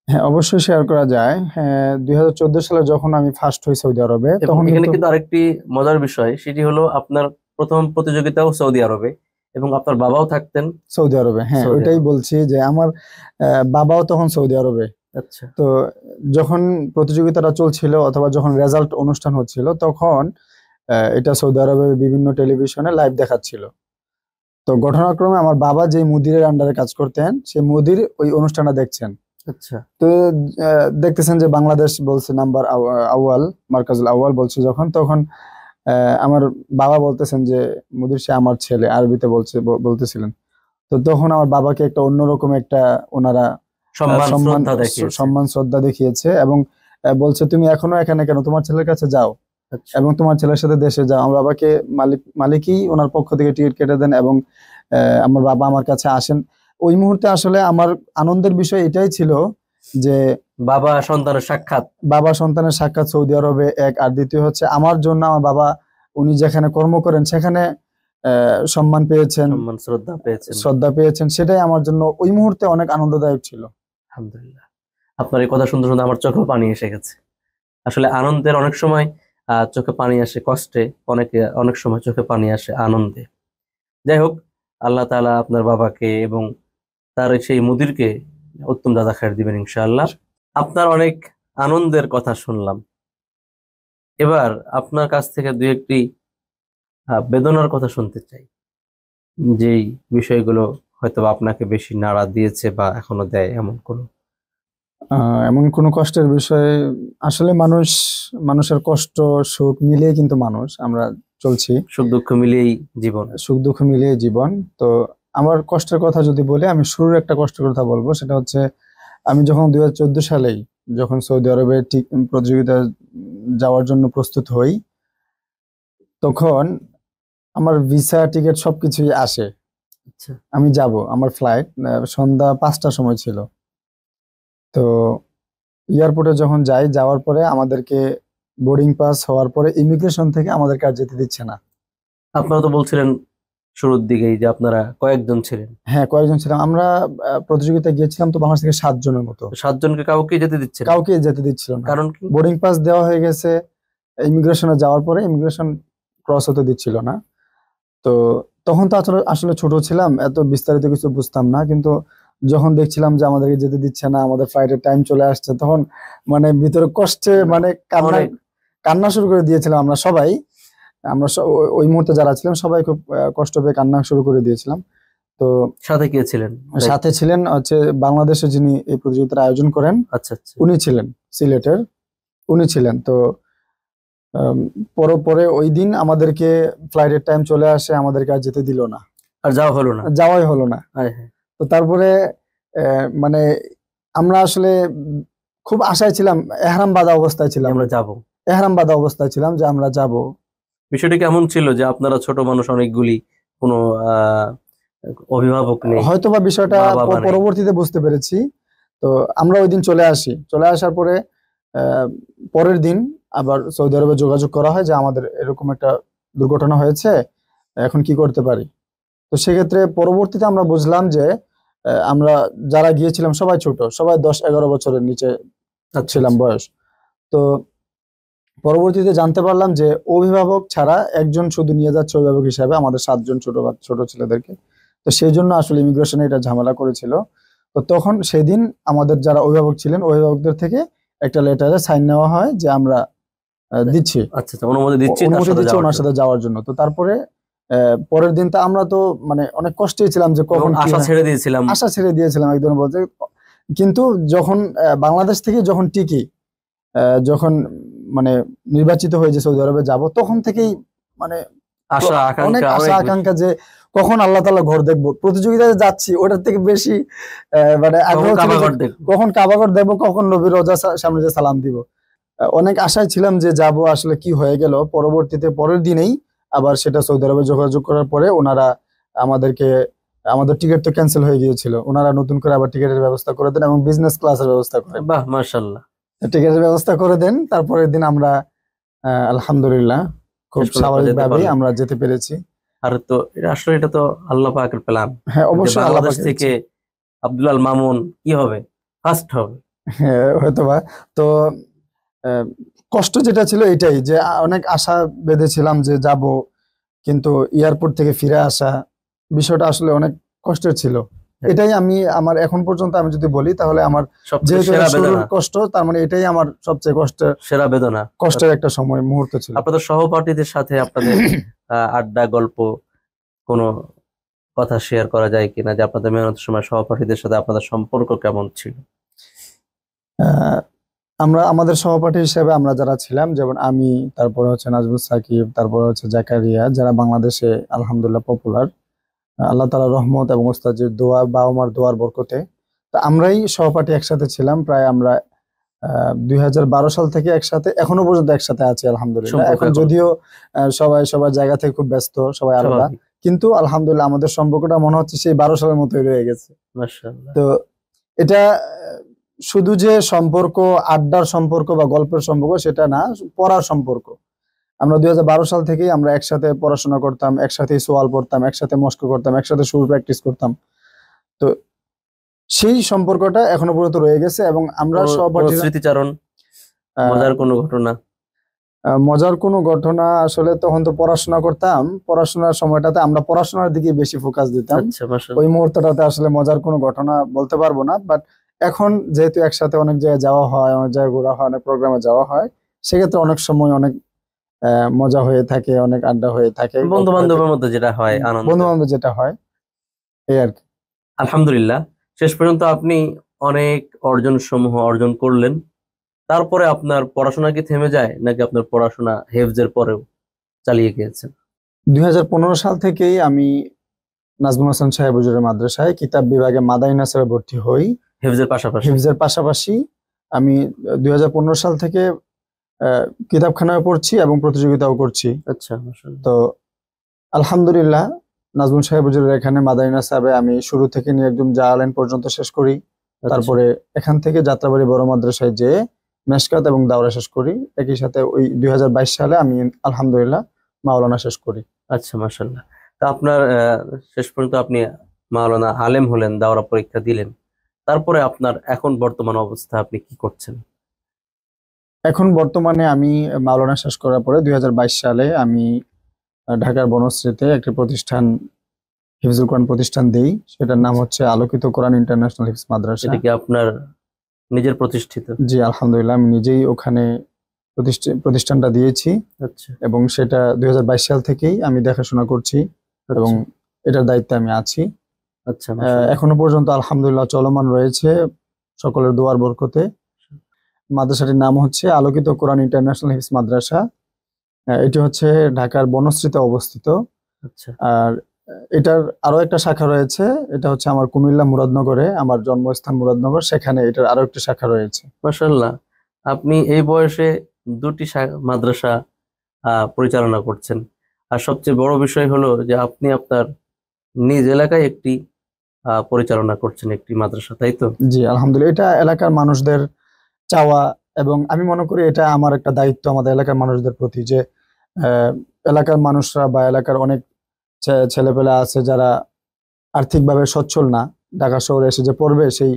হ্যাঁ অবশ্যই শেয়ার করা যায়। হ্যাঁ, 2014 সালে যখন আমি ফার্স্ট হই সৌদি আরবে, এবং তখন এখানে কিন্তু কিন্তু আরেকটি মজার বিষয়, সেটি হলো আপনার প্রথম প্রতিযোগিতাও সৌদি আরবে এবং আপনার বাবাও থাকতেন সৌদি আরবে। হ্যাঁ সৌদি ওইটাই আরবে। বলছি যে আমার বাবাও তখন সৌদি আরবে। আচ্ছা তো যখন প্রতিযোগিতাটা চলছিল অথবা যখন রেজাল্ট অনুষ্ঠান হচ্ছিল, তখন এটা সৌদি আরবের বিভিন্ন টেলিভিশনে লাইভ দেখাচ্ছিল। তো ঘটনাক্রমে আমার বাবা যে মুদিরের আন্ডারে কাজ করতেন, সেই মুদির ওই অনুষ্ঠানটা দেখছেন। আচ্ছা তো দেখতেছেন যে বাংলাদেশ বলছে নাম্বার আউয়াল, মার্কাজুল আউয়াল বলছে যখন, তখন আমার বাবা বলতেছেন যে মুদির সে আমার ছেলে, আরবিতে বলতেছিলেন। তো তখন আমার বাবাকে একটা অন্যরকম একটা ওনারা সম্মান শ্রদ্ধা দেখিয়েছে। সম্মান শ্রদ্ধা দেখিয়েছে এবং বলছে তুমি এখনো এখানে কেন, তোমার ছেলের কাছে যাও আচ্ছা এবং তোমার ছেলের সাথে দেশে যাও। আমার বাবাকে মালিকই ওনার পক্ষ থেকে টিকিট কেটে দেন এবং আমার বাবা আমার কাছে আসেন। ওই মুহূর্তে আসলে আমার আনন্দের বিষয় এটাই ছিল যে বাবা সন্তানের সাক্ষাৎ। বাবা সন্তানের সাক্ষাৎ সৌদি আরবে এক, আর দ্বিতীয় হচ্ছে আমার জন্য আমার বাবা উনি যেখানে কর্ম করেন সেখানে সম্মান পেয়েছেন, সম্মান শ্রদ্ধা পেয়েছেন। শ্রদ্ধা পেয়েছেন, সেটাই আমার জন্য ওই মুহূর্তে অনেক আনন্দদায়ক ছিল। আলহামদুলিল্লাহ। আপনার এই কথা শুনতে শুনতে আমার চোখেও পানি এসে গেছে। আসলে আনন্দের অনেক সময় চোখে পানি আসে কষ্টে, অনেক সময় চোখে পানি আসে আনন্দে। যাই হোক, আল্লাহ তাআলা আপনার বাবাকে এবং তার সেই মুদিরকে উত্তম জাযা খায়ের দিবেন ইনশাআল্লাহ। আপনার অনেক আনন্দের কথা শুনলাম। এবার আপনার কাছ থেকে দুই একটি বেদনার কথা শুনতে চাই, যেই বিষয়গুলো হয়তো আপনাকে বেশি নাড়া দিয়েছে বা এখনো দেয়, এমন কোনো কষ্টের বিষয় আসলে মানুষের কষ্ট সুখ মিলিয়ে কিন্তু আমরা চলছি। সুখ দুঃখ মিলিয়েই জীবন। সুখ দুঃখ মিলিয়ে জীবন। তো আমার কষ্টের কথা যদি বলি, আমি শুরুর একটা কষ্টের কথা বলবো। সেটা হচ্ছে আমি যখন 2014 সালেই যখন সৌদি আরবে প্রতিযোগিতা যাওয়ার জন্য প্রস্তুত হই, তখন আমার ভিসা টিকিট সবকিছুই আসে। আচ্ছা। আমি যাব, আমার ফ্লাইট সন্ধ্যা 5টার সময় ছিল। তো এয়ারপোর্টে যখন যাওয়ার পরে আমাদেরকে বোর্ডিং পাস হওয়ার পরে ইমিগ্রেশন থেকে আমাদেরকে আর যেতে দিচ্ছে না। আপনারা তো বলছিলেন শুরুর দিকেই যে আপনারা কয়েকজন ছিলেন। হ্যাঁ, কয়েকজন ছিলাম আমরা। প্রতিযোগিতায় গিয়েছিলাম তো বাংলাদেশ থেকে 7 জনের মতো। 7 জনকে কাউকে যেতে দিচ্ছে না? কাউকে যেতে দিচ্ছিল না। কারণ কি? বোর্ডিং পাস দেওয়া হয়ে গেছে, ইমিগ্রেশনে যাওয়ার পরে ইমিগ্রেশন ক্রস হতে দিচ্ছিল না। তো তখন তো আসলে ছোট ছিলাম, এত বিস্তারিত কিছু বুঝতাম না। কিন্তু যখন দেখছিলাম যে আমাদেরকে যেতে দিচ্ছে না, আমাদের ফ্লাইটের টাইম চলে আসছে, তখন মানে ভিতরে কষ্টে মানে কান্না শুরু করে দিয়েছিলাম আমরা সবাই। ওই মুহূর্তে যারা ছিলাম সবাই খুব কষ্ট পেয়ে কান্না শুরু করে দিয়েছিলাম। তো সাথে কে ছিলেন? সাথে ছিলেন হচ্ছে বাংলাদেশে যিনি এই প্রতিযোগিতার আয়োজন করেন। আচ্ছা আচ্ছা। উনি ছিলেন সিলেটের, উনি ছিলেন। তো পরে ওই দিন আমাদেরকে ফ্লাইটের টাইম চলে আসে, আমাদেরকে আর যেতে দিল না, আর যাওয়াই হলো না। তো তারপরে মানে আমরা আসলে খুব আশায় ছিলাম, এহরাম বাঁধা অবস্থায় ছিলাম, আমরা যাব, এহরাম বাঁধা অবস্থায় ছিলাম যে আমরা যাব। বিষয়টা কেমন ছিল যে আপনারা ছোট মানুষ অনেকগুলি, কোনো অভিভাবক নেই, হয়তোবা বিষয়টা পরবর্তীতে বুঝতে পেরেছি। তো আমরা ওই দিন চলে আসার পরে পরের দিন আবার সৌদি আরবে যোগাযোগ করা হয় যে আমাদের এরকম একটা দুর্ঘটনা হয়েছে, এখন কি করতে পারি। তো সেক্ষেত্রে পরবর্তীতে আমরা বুঝলাম যে আমরা যারা গিয়েছিলাম সবাই ছোট, সবাই 10-11 বছরের নিচে ছিলাম বয়স। তো পরবর্তীতে জানতে পারলাম যে অভিভাবক ছাড়া একজন শুধু নিয়ে যাচ্ছে অভিভাবক হিসাবে আমাদের 7 জন ছোট ছেলেদেরকে। তো সেই জন্য আসলে ইমিগ্রেশনে এটা ঝামেলা করেছিল। তো তখন সেদিন আমাদের যারা অভিভাবক ছিলেন, অভিভাবকদের থেকে একটা লেটারে সাইন নেওয়া হয় যে আমরা দিচ্ছি, অনুমতি দিচ্ছি ওনার সাথে যাওয়ার জন্য। তো তারপরে পরের দিন তো আমরা তো মানে অনেক কষ্টেই ছিলাম যে কখন আশা ছেড়ে দিয়েছিলাম একদম বলতে। কিন্তু যখন বাংলাদেশ থেকে যখন যখন মানে নির্বাচিত হয়ে যে সৌদি আরবে যাব, তখন থেকেই মানে অনেক আশা আকাঙ্ক্ষা যে কখন আল্লাহ তাআলা ঘর দেখবো, প্রতিযোগিতায় যাচ্ছি ওটার থেকে বেশি মানে আগ্রহ ছিল কখন কাবাঘর দেখবো, কখন নবীর রোজা সামনে যে সালাম দিব। অনেক আশায় ছিলাম যে যাব। আসলে কি হয়ে গেল, পরবর্তীতে পরের দিনেই আবার সেটা সৌদি আরবে যোগাযোগ করার পরে ওনারা আমাদের টিকিট তো ক্যান্সেল হয়ে গিয়েছিল, ওনারা নতুন করে আবার টিকিটের ব্যবস্থা করে দেন এবং বিজনেস ক্লাসের ব্যবস্থা করেন। বাহ, মাশাআল্লাহ। টিকিটের ব্যবস্থা করে দেন। তারপরের দিন আমরা আলহামদুলিল্লাহ খুব স্বাভাবিকভাবেই আমরা যেতে পেরেছি। আর তো আসলে এটা তো আল্লাহ পাকের প্ল্যান। হ্যাঁ, অবশ্যই বাংলাদেশ থেকে আব্দুল আল মামুন কি হবে, ফার্স্ট হবে। হ্যাঁ, হয়তোবা। তো কষ্ট যেটা ছিল এটাই যে অনেক আশা বেঁধেছিলাম যে যাব, কিন্তু এয়ারপোর্ট থেকে ফিরে আসা বিষয়টা আসলে অনেক কষ্টের ছিল। এটাই আমার এখন পর্যন্ত আমি যদি বলি তাহলে আমার যেহেতু কষ্ট, তার মানে এটাই আমার সবচেয়ে সেরা বেদনা, কষ্টের একটা সময় মুহূর্ত ছিল। আপনাদের সহপাঠীদের সাথে আপনাদের আড্ডা গল্প কোনো কথা শেয়ার করা যায় কিনা, যে আপনাদের মেহনতের সময় সহপাঠীদের সাথে আপনাদের সম্পর্ক কেমন ছিল? আমাদের সহপাঠী হিসেবে আমরা যারা ছিলাম, যেমন আমি, তারপরে হচ্ছে নাজমুল সাকিব, তারপরে হচ্ছে জাকারিয়া, যারা বাংলাদেশে আলহামদুলিল্লাহ পপুলার আল্লাহ তাআলার রহমত এবং ওস্তাদের দোয়া, বাবা মার দোয়ার বরকতে। তো আমরাই সহপাঠী একসাথে ছিলাম প্রায়। আমরা 2012 সাল থেকে একসাথে, এখনো পর্যন্ত একসাথে আছি আলহামদুলিল্লাহ। এখন যদিও সবার জায়গা থেকে খুব ব্যস্ত, সবাই আলাদা, কিন্তু আলহামদুলিল্লাহ আমাদের সম্পর্কটা মনে হচ্ছে সেই 12 সালের মতোই রয়ে গেছে। মাশাআল্লাহ। তো এটা শুধু যে সম্পর্ক, আড্ডার সম্পর্ক বা গল্পের সম্পর্ক সেটা না, পড়ার সম্পর্ক। আমরা 2012 সাল থেকেই আমরা একসাথে পড়াশোনা করতাম, একসাথে সোয়াল পড়তাম, একসাথে মস্ক করতাম, একসাথে সুর প্র্যাকটিস করতাম। তো সেই সম্পর্কটা এখনো পর্যন্ত রয়ে গেছে এবং আমরা কোনো সহপাঠীরা স্মৃতিচারণ, আহ, মজার কোনো ঘটনা? মজার কোনো ঘটনা আসলে তখন তো পড়াশোনা করতাম, পড়াশোনার সময়টাতে আমরা পড়াশোনার দিকে বেশি ফোকাস দিতাম। আচ্ছা, মাশাআল্লাহ। ওই মুহূর্তটাতে আসলে মজার কোনো ঘটনা বলতে পারবো না, বাট এখন যেহেতু একসাথে অনেক জায়গায় যাওয়া হয়, অনেক জায়গায় ঘোরা হয়, অনেক প্রোগ্রামে যাওয়া হয়, সেক্ষেত্রে অনেক সময় অনেক মজা হয়ে থাকে, অনেক আড্ডা হয়ে থাকে, বন্ধু বান্ধবের মধ্যে যেটা হয় আনন্দ। বন্ধু বান্ধব যেটা হয় এই আর কি। আলহামদুলিল্লাহ, শেষ পর্যন্ত আপনি অনেক অর্জন সমূহ অর্জন করলেন। তারপরে আপনার পড়াশোনা কি থেমে যায়, নাকি আপনার পড়াশোনা হেফজের পরেও চালিয়ে গিয়েছেন? 2015 সাল থেকেই আমি নাজমুল হাসান সাহেব হুজুরের মাদ্রাসায় কিতাব বিভাগে মাদানী নাসরে ভর্তি হই। হেফজের পাশাপাশি? হিফজের পাশাপাশি আমি 2015 সাল থেকে কিতাবখানায় পড়ছি এবং প্রতিযোগিতাও করছি। আচ্ছা, মাশাআল্লাহ। তো আলহামদুলিল্লাহ, নাজমুল সাহেব হুজুরের এখানে মাদানী নাসাবে আমি শুরু থেকে নিয়ে একদম জালালাইন পর্যন্ত শেষ করি। আচ্ছা, তারপরে এখান থেকে যাত্রাবাড়ি বড় মাদ্রাসায় যে মেশকাত এবং দাওরা শেষ করি। একই সাথে ওই 2022 সালে আমি আলহামদুলিল্লাহ মাওলানা শেষ করি। আচ্ছা, মাশাআল্লাহ। তো আপনার শেষ পর্যন্ত আপনি মাওলানা আলেম হলেন, দাওরা পরীক্ষা দিলেন। তারপরে আপনার এখন বর্তমান অবস্থা, আপনি কি করছেন? এখন বর্তমানে আমি মাওলানা শেষ করার পরে 2022 সালে আমি ঢাকার বনশ্রীতে একটি প্রতিষ্ঠান, হিফজুল কোরআন প্রতিষ্ঠান দেই। সেটার নাম হচ্ছে আলোকিত কোরআন ইন্টারন্যাশনাল হিফজ মাদ্রাসা। এটা কি আপনার নিজের প্রতিষ্ঠিত? জি আলহামদুলিল্লাহ, আমি নিজেই ওখানে প্রতিষ্ঠানটা দিয়েছি আচ্ছা, এবং সেটা 2022 সাল থেকেই আমি দেখাশোনা করছি এবং এটার দায়িত্বে আমি আছি। আচ্ছা, মাশাআল্লাহ। এখনো পর্যন্ত আলহামদুলিল্লাহ চলমান রয়েছে সকলের দোয়ার বরকতে। মাদ্রাসাটির নাম হচ্ছে আলোকিত কোরআন ইন্টারন্যাশনাল হিফজ মাদ্রাসা। এটি হচ্ছে ঢাকার বনশ্রীতে অবস্থিত। আচ্ছা, আর এটার আরো একটা শাখা রয়েছে, এটা হচ্ছে আমার কুমিল্লা মুরাদনগরে, আমার জন্মস্থান মুরাদনগর, সেখানে এটার আরো একটি শাখা রয়েছে। মাশাআল্লাহ। আপনি এই বয়সে দুটি মাদ্রাসা পরিচালনা করছেন। আর সবচেয়ে বড় বিষয় হলো যে আপনি আপনার নিজ এলাকায় একটি পরিচালনা করছেন একটি মাদ্রাসা, তাই তো? জি আলহামদুলিল্লাহ, এটা এলাকার মানুষদের চাওয়া এবং আমি মনে করি এটা আমার একটা দায়িত্ব আমাদের এলাকার মানুষদের প্রতি, যে আহ, এলাকার মানুষরা বা এলাকার অনেক ছেলেপেলে আছে যারা আর্থিকভাবে সচ্ছল না, ঢাকা শহরে এসে যে পড়বে সেই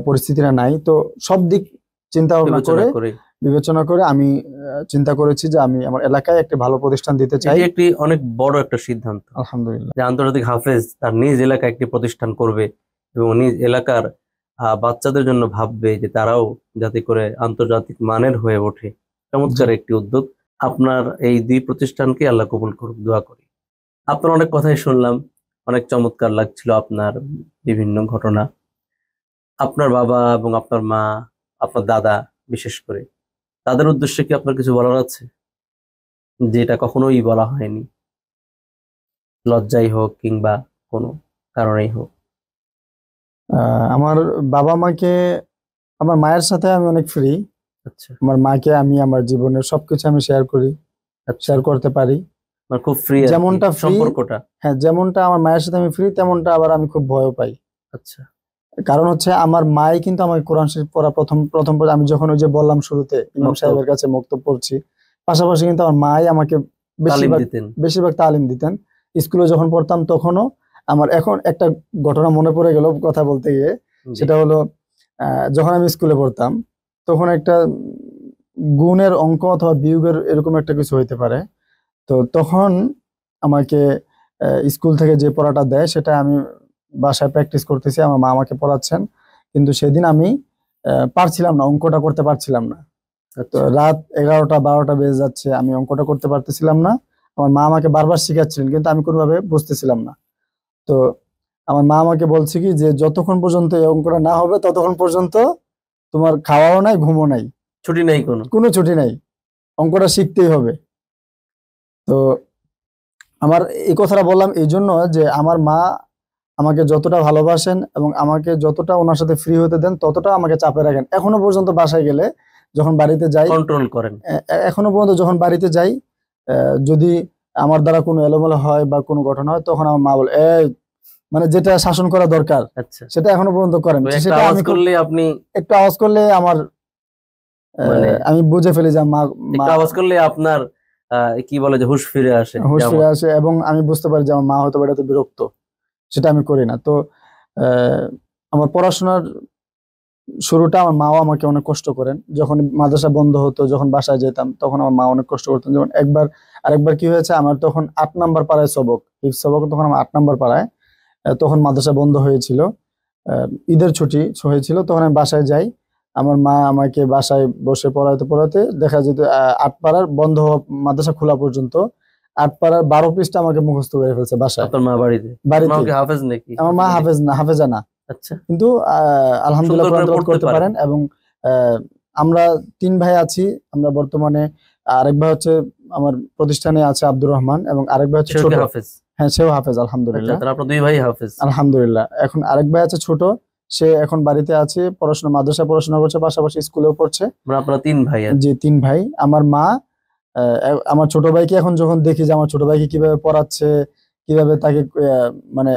পরিস্থিতিটা নাই। তো সব দিক চিন্তা ভাবনা করে বিবেচনা করে আমি চিন্তা করেছি যে আমি আমার এলাকায় একটি ভালো প্রতিষ্ঠান দিতে চাই। এটি একটি অনেক বড় একটা সিদ্ধান্ত, আলহামদুলিল্লাহ, যে আন্তর্জাতিক হাফেজ তার নিজ এলাকায় একটি প্রতিষ্ঠান করবে এবং নিজ এলাকার বাচ্চাদের জন্য ভাববে যে তারাও যাতে করে আন্তর্জাতিক মানের হয়ে ওঠে। চমৎকার একটি উদ্যোগ। আপনার এই দুই প্রতিষ্ঠানকে আল্লাহ কবুল করুক, দোয়া করি। আপনার অনেক কথাই শুনলাম, অনেক চমৎকার লাগছিল আপনার বিভিন্ন ঘটনা। আপনার বাবা এবং আপনার মা, আপনার দাদা বিশেষ করে, তাদের উদ্দেশ্যে কি আপনার কিছু বলার আছে, যেটা কখনোই বলা হয়নি, লজ্জাই হোক কিংবা কোনো কারণেই হোক? আমার বাবা মাকে, আমার মায়ের সাথে আমি অনেক ফ্রি। আচ্ছা, আমার মাকে আমি আমার জীবনের সবকিছু আমি শেয়ার করি, শেয়ার করতে পারি। মানে খুব ফ্রি যেমনটা ফ্রি, সম্পর্কটা? হ্যাঁ, যেমনটা আমার মায়ের সাথে আমি ফ্রি, তেমনটা আবার আমি খুব ভয়ও পাই। আচ্ছা, কারণ হচ্ছে আমার মাই কিন্তু আমাকে কোরআন শরীফ পড়া প্রথম প্রথম আমি যখন ওই যে বললাম শুরুতে ইমাম সাহেবের কাছে মুক্তব পড়ছি, পাশাপাশি কিন্তু আমার মাই আমাকে বেশিরভাগ তালিম দিতেন। স্কুলে যখন পড়তাম তখনও আমার, এখন একটা ঘটনা মনে পড়ে গেল কথা বলতে গিয়ে, সেটা হলো যখন আমি স্কুলে পড়তাম তখন একটা গুণের অঙ্ক অথবা বিয়োগের এরকম একটা কিছু হইতে পারে। তো তখন আমাকে স্কুল থেকে যে পড়াটা দেয় সেটা আমি বাসায় প্র্যাকটিস করতেছি, আমার মা আমাকে পড়াচ্ছেন, কিন্তু সেদিন আমি পারছিলাম না, অঙ্কটা করতে পারছিলাম না। তো রাত 11টা 12টা বেজে যাচ্ছে, আমি অঙ্কটা করতে পারতেছিলাম না। আমার মা আমাকে বারবার শিখাচ্ছিলেন কিন্তু আমি কোনোভাবে বুঝতেছিলাম না। তো আমার মা আমাকে বলছে কি যে যতক্ষণ পর্যন্ত এই অঙ্কটা না হবে ততক্ষণ পর্যন্ত তোমার খাওয়াও নাই, ঘুমও নাই, ছুটি নাই, কোনো ছুটি নাই, অঙ্কটা শিখতেই হবে। তো আমার এই কথাটা বললাম এই জন্য যে আমার মা আমাকে যতটা ভালোবাসেন এবং আমাকে যতটা ওনার সাথে ফ্রি হতে দেন ততটা আমাকে চাপে রাখেন। এখনো পর্যন্ত বাসায় গেলে, যখন বাড়িতে যাই, কন্ট্রোল করেন। এখনো পর্যন্ত যখন বাড়িতে যাই, যদি আমার দ্বারা কোনো এলোমেলো হয় বা কোনো ঘটনা হয়, তখন আমার মা বলে মানে যেটা শাসন করা দরকার সেটা এখনো পর্যন্ত করেন। সেটা আমি আপনি একটু আওয়াজ করলে আমার আমি বুঝে ফেলি যে মা আওয়াজ করলে আপনার কি বলে যে হুঁশ ফিরে আসে এবং আমি বুঝতে পারি যে আমার মা হয়তো এটাতে বিরক্ত, সেটা আমি করি না। তো আমার পড়াশোনার শুরুটা আমার মাও আমাকে অনেক কষ্ট করেন। যখন মাদ্রাসা বন্ধ হতো, যখন বাসায় যেতাম, তখন আমার মা অনেক কষ্ট করতেন। যেমন আরেকবার কি হয়েছে, আমার তখন 8 নাম্বার পাড়ায় সবক, হিফজ সবক তখন আমার 8 নাম্বার পাড়ায়। তখন মাদ্রাসা বন্ধ হয়েছিল, ঈদের ছুটি হয়েছিল। তখন আমি বাসায় যাই, আমার মা আমাকে বাসায় বসে পড়াতে পড়াতে দেখা যেত 8 পাড়ার বন্ধ হওয়া মাদ্রাসা খোলা পর্যন্ত 8 পাড়ার 12 পৃষ্ঠা আমাকে মুখস্থ করে ফেলছে বাসায়। আপনার মা বাড়িতে? বাড়িতে মা কি হাফেজ নাকি? আমার মা হাফেজা না, আচ্ছা, কিন্তু আলহামদুলিল্লাহ সুন্দর করে কোরআন তেলাওয়াত পড়তে করতে পারেন। এবং আমরা 3 ভাই আছি। আমরা বর্তমানে, আরেক ভাই হচ্ছে আমার প্রতিষ্ঠানে আছে আব্দুর রহমান, এবং আরেক ভাই হচ্ছে সেও ছোট। কি হাফেজ? হ্যাঁ, সেও হাফেজ আচ্ছা, আলহামদুলিল্লাহ। তাহলে আপনার 2 ভাই হাফেজ। আলহামদুলিল্লাহ। এখন আরেক ভাই আছে ছোট, সে এখন বাড়িতে আছে, পড়াশোনা মাদ্রাসা পড়াশোনা করছে, পাশাপাশি স্কুলেও পড়ছে। মানে আপনারা 3 ভাই আর যে 3 ভাই। আমার মা আমার ছোট ভাইকে এখন যখন দেখি যে আমার ছোট ভাইকে কিভাবে পড়াচ্ছে, কিভাবে তাকে মানে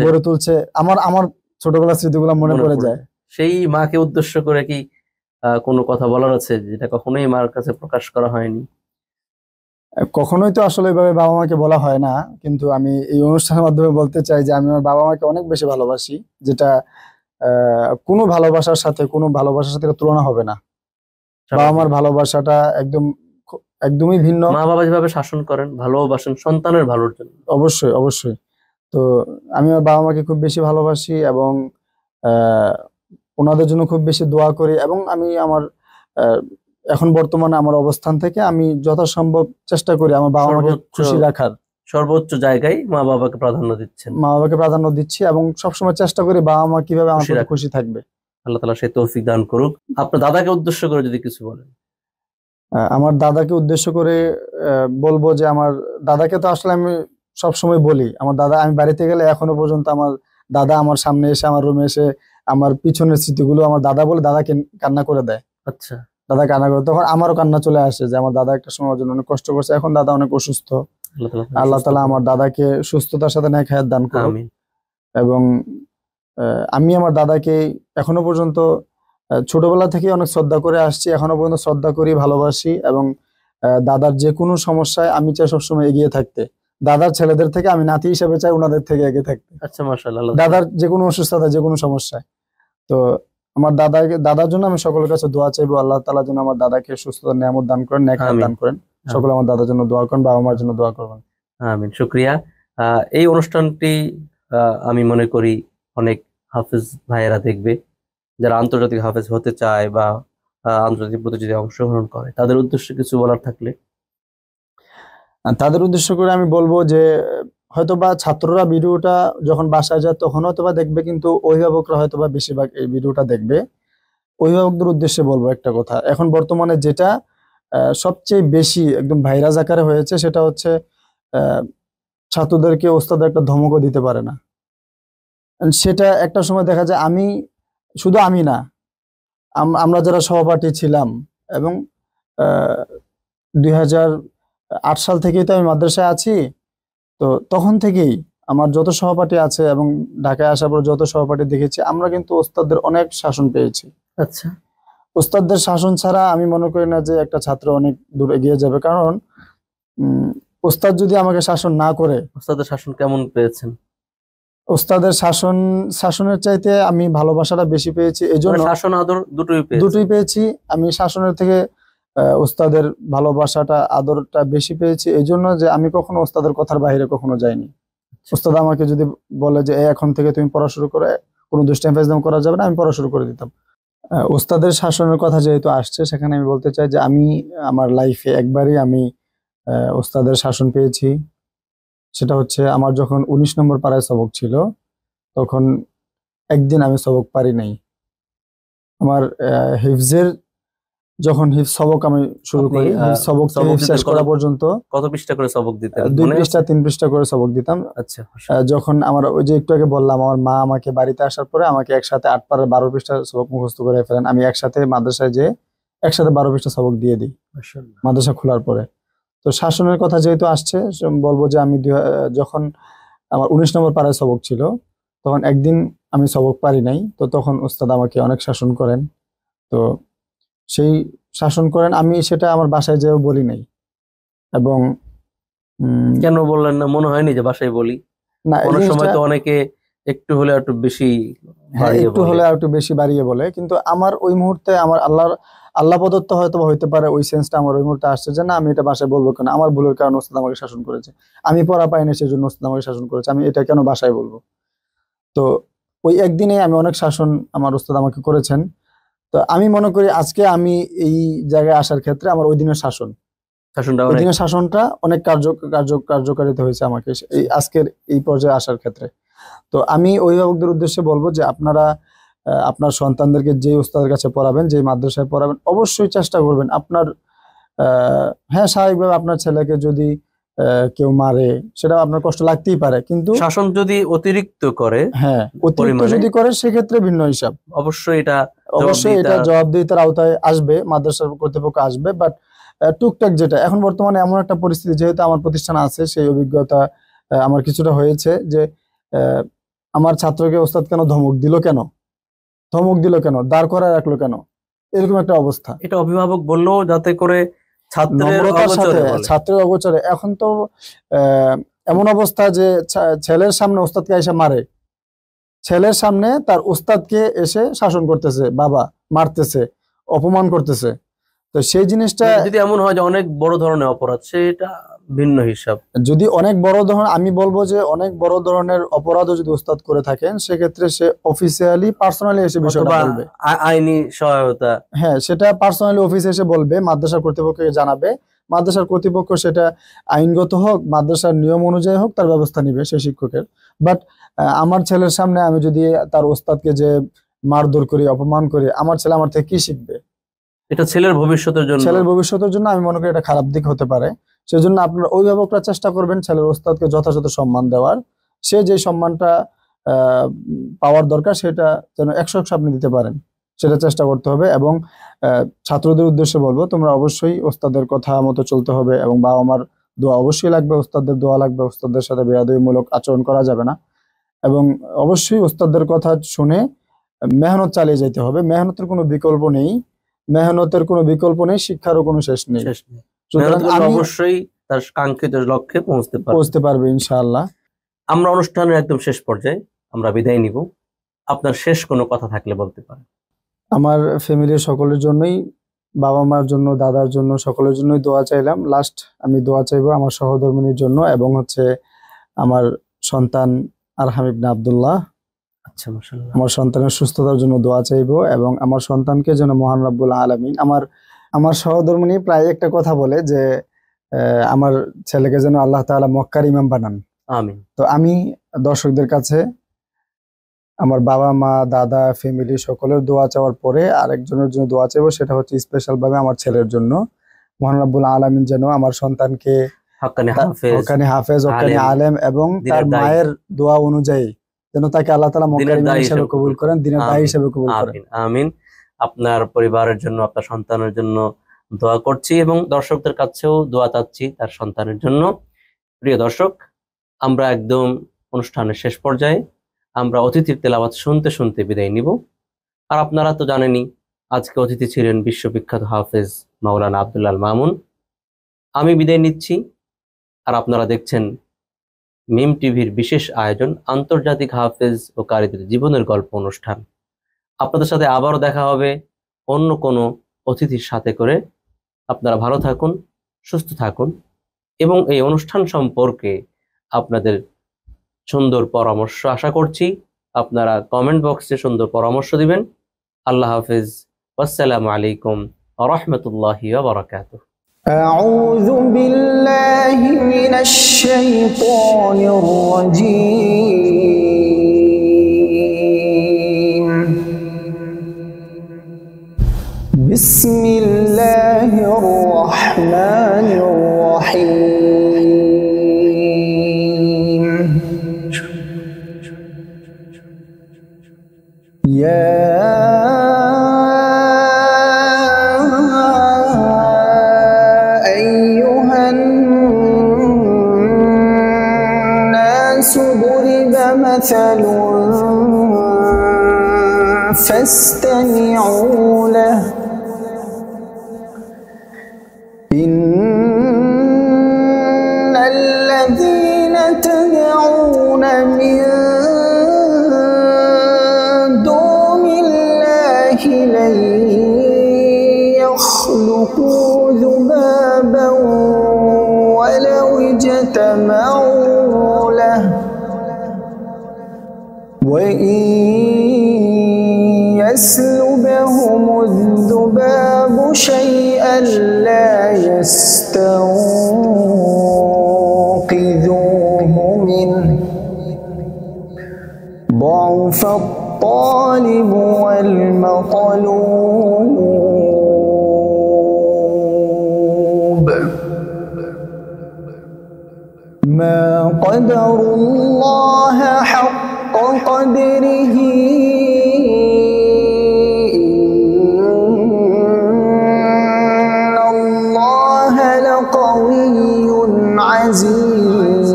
গড়ে তুলছে, আমার আমার ছোটবেলার স্মৃতিগুলো মনে পড়ে যায়। সেই মাকে উদ্দেশ্য করে কি কোনো কথা বলার আছে যেটা কখনোই মার কাছে প্রকাশ করা হয়নি? কখনোই তো আসলে এভাবে বাবা মাকে বলা হয় না, কিন্তু আমি এই অনুষ্ঠানের মাধ্যমে বলতে চাই যে আমি আমার বাবা মাকে অনেক বেশি ভালোবাসি, যেটা কোনো ভালোবাসার সাথে তুলনা হবে না। বাবা মার ভালোবাসাটা একদমই ভিন্ন। মা বাবা যেভাবে শাসন করেন, ভালোবাসেন সন্তানের ভালোর জন্য। অবশ্যই অবশ্যই। তো আমি আমার বাবা মাকে খুব বেশি ভালোবাসি, এবং ওনাদের জন্য খুব বেশি দোয়া করি। এবং আমি আমার এখন বর্তমানে আমার অবস্থান থেকে আমি যথাসম্ভব চেষ্টা করি আমার বাবা মাকে খুশি রাখার। সর্বোচ্চ জায়গায় মা বাবাকে প্রাধান্য দিচ্ছেন? মা বাবাকে প্রাধান্য দিচ্ছি, এবং সবসময় চেষ্টা করি বাবা মা কিভাবে আমার প্রতি খুশি থাকবে। আল্লাহ তাআলা সেই তৌফিক দান করুক। আপনার দাদাকে উদ্দেশ্য করে যদি কিছু বলেন। আমার দাদাকে উদ্দেশ্য করে বলবো যে আমার দাদাকে তো আসলে আমি সবসময় বলি, আমার দাদা, আমি বাড়িতে গেলে এখনো পর্যন্ত আমার দাদা আমার সামনে এসে, আমার রুমে এসে আমার পিছনের স্মৃতিগুলো আমার দাদা বলে দাদাকে কান্না করে দেয়। আচ্ছা, দাদা কান্না করে, তখন আমারও কান্না চলে আসে যে আমার দাদা একটা সময়ের জন্য অনেক কষ্ট করছে, এখন দাদা অনেক অসুস্থ। আল্লাহ তাআলা আমার দাদাকে সুস্থতার সাথে নেক হায়াত দান করুন। এবং আমি আমার দাদাকে এখনো পর্যন্ত ছোটবেলা থেকে অনেক শ্রদ্ধা করে আসছি, এখনো পর্যন্ত শ্রদ্ধা করি, ভালোবাসি। এবং দাদার যে কোনো সমস্যায় আমি চাই সবসময় এগিয়ে থাকতে। দাদার ছেলেদের থেকে আমি নাতি হিসেবে চাই ওনাদের থেকে এগিয়ে থাকতে। আচ্ছা, মাশাআল্লাহ। দাদার যে কোনো অসুস্থতা, যে কোনো সমস্যায়, তো আমার দাদার জন্য আমি সকলের কাছে দোয়া চাইবো। আল্লাহ তাআলা যেন আমার দাদাকে সুস্থতা, নিয়ামত দান করেন, নেক হায়াত দান করেন। সকলে আমার দাদার জন্য দোয়া করেন, বাবা মার জন্য দোয়া করবেন। আমিন। শুকরিয়া। এই অনুষ্ঠানটি আমি মনে করি অনেক হাফেজ ভাইয়েরা দেখবে, যারা আন্তর্জাতিক হাফেজ হতে চায় বা আন্তর্জাতিক প্রতিযোগিতায় অংশগ্রহণ করে। তাদের উদ্দেশ্যে কিছু বলার থাকলে? তাদের উদ্দেশ্য করে আমি বলবো যে হয়তোবা ছাত্ররা ভিডিওটা যখন বাসায় যায় তখন হয়তোবা দেখবে, কিন্তু অভিভাবকরা হয়তোবা বেশিরভাগ এই ভিডিওটা দেখবে। অভিভাবকদের উদ্দেশ্যে বলবো একটা কথা, এখন বর্তমানে যেটা সবচেয়ে বেশি একদম ভাইরাস আকারে হয়েছে, সেটা হচ্ছে ছাত্রদেরকে ওস্তাদ একটা ধমকও দিতে পারে না। সেটা একটা সময় দেখা যায়, শুধু আমি না, আমরা যারা সহপাঠী ছিলাম, এবং 2008 সাল থেকেই তো আমি মাদ্রাসায় আছি, তো তখন থেকেই আমার যত সহপাঠী আছে এবং ঢাকায় আসার পর যত সহপাঠী দেখেছি, আমরা কিন্তু ওস্তাদদের অনেক শাসন পেয়েছি। আচ্ছা, ওস্তাদদের শাসন ছাড়া আমি মনে করি না যে একটা ছাত্র অনেক দূর এগিয়ে যাবে। কারণ ওস্তাদ যদি আমাকে শাসন না করে। ওস্তাদের শাসন কেমন পেয়েছেন? ওস্তাদের শাসনের চাইতে আমি ভালোবাসাটা বেশি পেয়েছি, এজন্য শাসন আদর দুটোই পেয়েছি। আমি শাসনের থেকে ওস্তাদের ভালোবাসাটা, আদরটা বেশি পেয়েছি, এজন্য যে আমি কখনো ওস্তাদের কথার বাইরে কখনো যাইনি। ওস্তাদ আমাকে যদি বলে যে এখন থেকে তুমি পড়া শুরু করে, কোনো দুষ্টামি ফাজলাম করা যাবে না, আমি পড়া শুরু করে দিতাম। ওস্তাদের শাসনের কথা যেহেতু আসছে, সেখানে আমি বলতে চাই যে আমি আমার লাইফে একবারই আমি ওস্তাদের শাসন পেয়েছি। সেটা হচ্ছে আমার যখন 19 নম্বর পাড়ায় সবক ছিল, তখন একদিন আমি সবক পারি নাই। আমার হিফজের যখন হিফজ সবক আমি শুরু করি, সবক শেষ করা পর্যন্ত কত পৃষ্ঠা করে সবক দিতেন? 2 পৃষ্ঠা 3 পৃষ্ঠা করে সবক দিতাম। আচ্ছা, যখন আমার ওই যে একটু আগে বললাম, আমার মা আমাকে বাড়িতে আসার পরে আমাকে একসাথে 8 পারার 12 পৃষ্ঠা সবক মুখস্থ করে ফেলেন। আমি একসাথে মাদ্রাসায় যে একসাথে 12 পৃষ্ঠা সবক দিয়ে দিই মাদ্রাসা খোলার পরে। তো শাসনের কথা যেহেতু আসছে, বলবো যে আমি যখন আমার 19 নম্বর পাড়ায় সবক ছিল, তখন একদিন আমি সবক পারি নাই। তো তখন উস্তাদ আমাকে অনেক শাসন করেন। তো সেই শাসন করেন, আমি সেটা আমার বাসায় যেও বলি নাই। এবং কেন বললেন না? মনে হয়নি যে বাসায় বলি? না, অনেক সময় তো অনেকে একটু হলে একটু বেশি হ্যাঁ একটু হলে আর একটু বেশি বাড়িয়ে বলে, কিন্তু আমার ওই মুহূর্তে আমার আল্লাহ প্রদত্ত হয়তো হইতে পারে ওই সেন্সটা আমার ওই মুহূর্তে আসছে যে না আমি এটা বাসায় বলবো কেন, আমার ভুলের কারণে ওস্তাদ আমাকে শাসন করেছে, আমি পড়া পাইনি সেই জন্য ওস্তাদ আমাকে শাসন করেছে, আমি এটা কেন বাসায় বলবো। তো ওই একদিনে আমি অনেক শাসন আমার ওস্তাদ আমাকে করেছেন। তো আমি মনে করি আজকে আমি এই জায়গায় আসার ক্ষেত্রে আমার ওই দিনের ওই দিনের শাসনটা অনেক কার্যকারিতা হয়েছে আমাকে এই আজকের এই পর্যায়ে আসার ক্ষেত্রে। তো আমি অভিভাবকদের উদ্দেশ্যে বলবো যে আপনারা আপনার সন্তানদেরকে যে উস্তাদের কাছে পড়াবেন, যে মাদ্রাসায় পড়াবেন, অবশ্যই চেষ্টা করবেন আপনার হ্যাঁ স্বাভাবিকভাবে আপনার ছেলেকে যদি কেউ মারে সেটা আপনার কষ্ট লাগতেই পারে, কিন্তু শাসন যদি অতিরিক্ত করে, হ্যাঁ অতিরিক্ত যদি করে সেক্ষেত্রে ভিন্ন হিসাব। অবশ্যই এটা জবাবদিহিতার আওতায় আসবে, মাদ্রাসার কর্তৃপক্ষ আসবে। বাট টুকটাক যেটা এখন বর্তমানে এমন একটা পরিস্থিতি, যেহেতু আমার প্রতিষ্ঠান আছে সেই অভিজ্ঞতা আমার কিছুটা হয়েছে যে আমার ছাত্রকে ওস্তাদ কেন ধমক দিল কেন দাঁড় করায় রাখলো কেন, এরকম একটা অবস্থা। এটা অভিভাবক বললো যাতে করে ছাত্রের অগোচরে। এখন তো এমন অবস্থা যে ছেলের সামনে ওস্তাদকে এসে মারে, ছেলের সামনে তার ওস্তাদকে এসে শাসন করতেছে, বাবা মারতেছে, অপমান করতেছে। তো সেই জিনিসটা যদি এমন হয় যে অনেক বড় ধরনের অপরাধ, সেটা ভিন্ন হিসাব। যদি অনেক বড় ধরনের, আমি বলবো যে অনেক বড় ধরনের অপরাধও যদি ওস্তাদ করে থাকেন সেক্ষেত্রে সে অফিসিয়ালি পার্সোনালি এসে বিষয়টা বলবে, আইনি সহায়তা, হ্যাঁ সেটা পার্সোনালি অফিসে এসে বলবে, মাদ্রাসার কর্তৃপক্ষকে জানাবে, মাদ্রাসার কর্তৃপক্ষ সেটা আইনগত হোক মাদ্রাসার নিয়ম অনুযায়ী হোক তার ব্যবস্থা নিবে সেই শিক্ষকের। বাট আমার ছেলের সামনে আমি যদি তার ওস্তাদকে যে মারধর করি, অপমান করি, আমার ছেলে আমার থেকে কি শিখবে? এটা ছেলের ভবিষ্যতের জন্য আমি মনে করি এটা খারাপ দিক হতে পারে। সেজন্য আপনার অভিভাবকরা চেষ্টা করবেন ছেলের ওস্তাদকে যথাযথ সম্মান দেওয়ার, সে যে সম্মানটা পাওয়ার দরকার সেটা যেন 100% আপনি দিতে পারেন, সেটা চেষ্টা করতে হবে। এবং ছাত্রদের উদ্দেশ্যে বলবো তোমরা অবশ্যই ওস্তাদের কথা মতো চলতে হবে, এবং বাবা মার দোয়া অবশ্যই লাগবে, ওস্তাদের দোয়া লাগবে, ওস্তাদের সাথে বেয়াদবিমূলক আচরণ করা যাবে না, এবং অবশ্যই ওস্তাদের কথা শুনে মেহনত চালিয়ে যেতে হবে। মেহনতের কোনো বিকল্প নেই, শিক্ষারও কোনো শেষ নেই। সুতরাং অবশ্যই তার কাঙ্ক্ষিত লক্ষ্যে পৌঁছতে পারবে ইনশাআল্লাহ। আমরা অনুষ্ঠানের একদম শেষ পর্যায়ে আমরা বিদায় নিব, আপনার শেষ কোনো কথা থাকলে বলতে পারেন। আমার ফ্যামিলির সকলের জন্যই, বাবা মার জন্য, দাদার জন্য, সকলের জন্যই দোয়া চাইলাম। লাস্ট আমি দোয়া চাইবো আমার সহধর্মিনীর জন্য, এবং আমার সন্তান আরহাম ইবনে আব্দুল্লাহ, আচ্ছা মাশাআল্লাহ, আমার সন্তানের সুস্থতার জন্য দোয়া চাইবো, এবং আমার সন্তানকে যেন মহান রব্বুল আলামিন, আমার সহধর্মিনী প্রায় একটা কথা বলে যে আমার ছেলেকে যেন আল্লাহ তাআলা মক্কার ইমাম বানান, আমিন। তো আমি দর্শকদের কাছে আমার বাবা মা দাদা ফ্যামিলি সকলের দোয়া চাওয়ার পরে আরেকজনের জন্য দোয়া চাইবো, সেটা হচ্ছে স্পেশাল ভাবে আমার ছেলের জন্য, মহান রব্বুল আলামিন যেন আমার সন্তানকে হক্কানি হাফেজ, হক্কানি আলেম, এবং তার মায়ের দোয়া অনুযায়ী যেন তাকে আল্লাহ তাআলা মক্কার ইমাম হিসেবে কবুল করেন, দ্বীনের দায়ী হিসেবে কবুল করেন। আমিন। আপনার পরিবারের জন্য, আপনার সন্তানের জন্য দোয়া করছি, এবং দর্শকদের কাছেও দোয়া চাচ্ছি তার সন্তানের জন্য। প্রিয় দর্শক, আমরা একদম অনুষ্ঠানের শেষ পর্যায়ে, আমরা অতিথির তেলাওয়াত শুনতে শুনতে বিদায় নিব। আর আপনারা তো জানেনই আজকে অতিথি ছিলেন বিশ্ববিখ্যাত হাফেজ মাওলানা আব্দুল মামুন। আমি বিদায় নিচ্ছি, আর আপনারা দেখছেন মিম টিভির বিশেষ আয়োজন আন্তর্জাতিক হাফেজ ও কারীদের জীবনের গল্প অনুষ্ঠান। আপনাদের সাথে আবারও দেখা হবে অন্য কোনো অতিথির সাথে করে। আপনারা ভালো থাকুন, সুস্থ থাকুন, এবং এই অনুষ্ঠান সম্পর্কে আপনাদের সুন্দর পরামর্শ আশা করছি। আপনারা কমেন্ট বক্সে সুন্দর পরামর্শ দিবেন। আল্লাহ হাফেজ, আসসালামু আলাইকুম ওয়া রাহমাতুল্লাহি ওয়া বারাকাতুহু। أعوذ بالله من الشيطان الرجيم. بسم الله الرحمن الرحيم. يا ضرب مثل فاستمعوا له إن الذين تدعون من اجتمعوا له وإن يسلبهم الذباب شيئا لا يستنقذوه منه ضعف الطالب والمطلوب ما قدروا الله حق قدره إن الله لقوي عزيز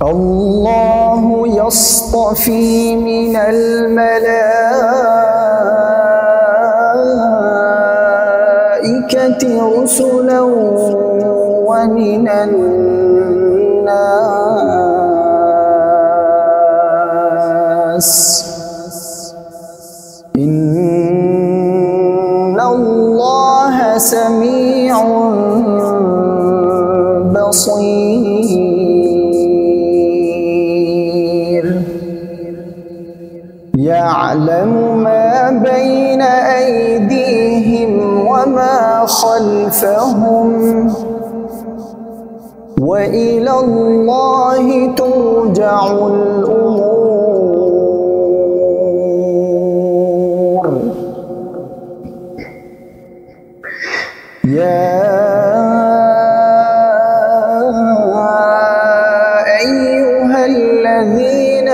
الله يصطفي من الملائكة رسلا ومن الناس إن الله سميع بصير يعلم ما بين أيديهم وما خلفهم وإلى الله ترجع الأمور يا أيها الذين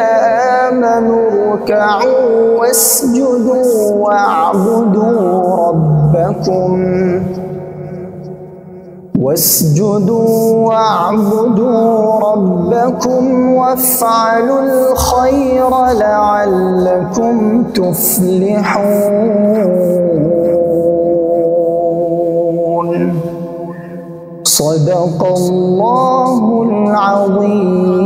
آمنوا اركعوا واسجدوا واعبدوا ربكم وافعلوا الخير لعلكم تفلحون صدق الله العظيم.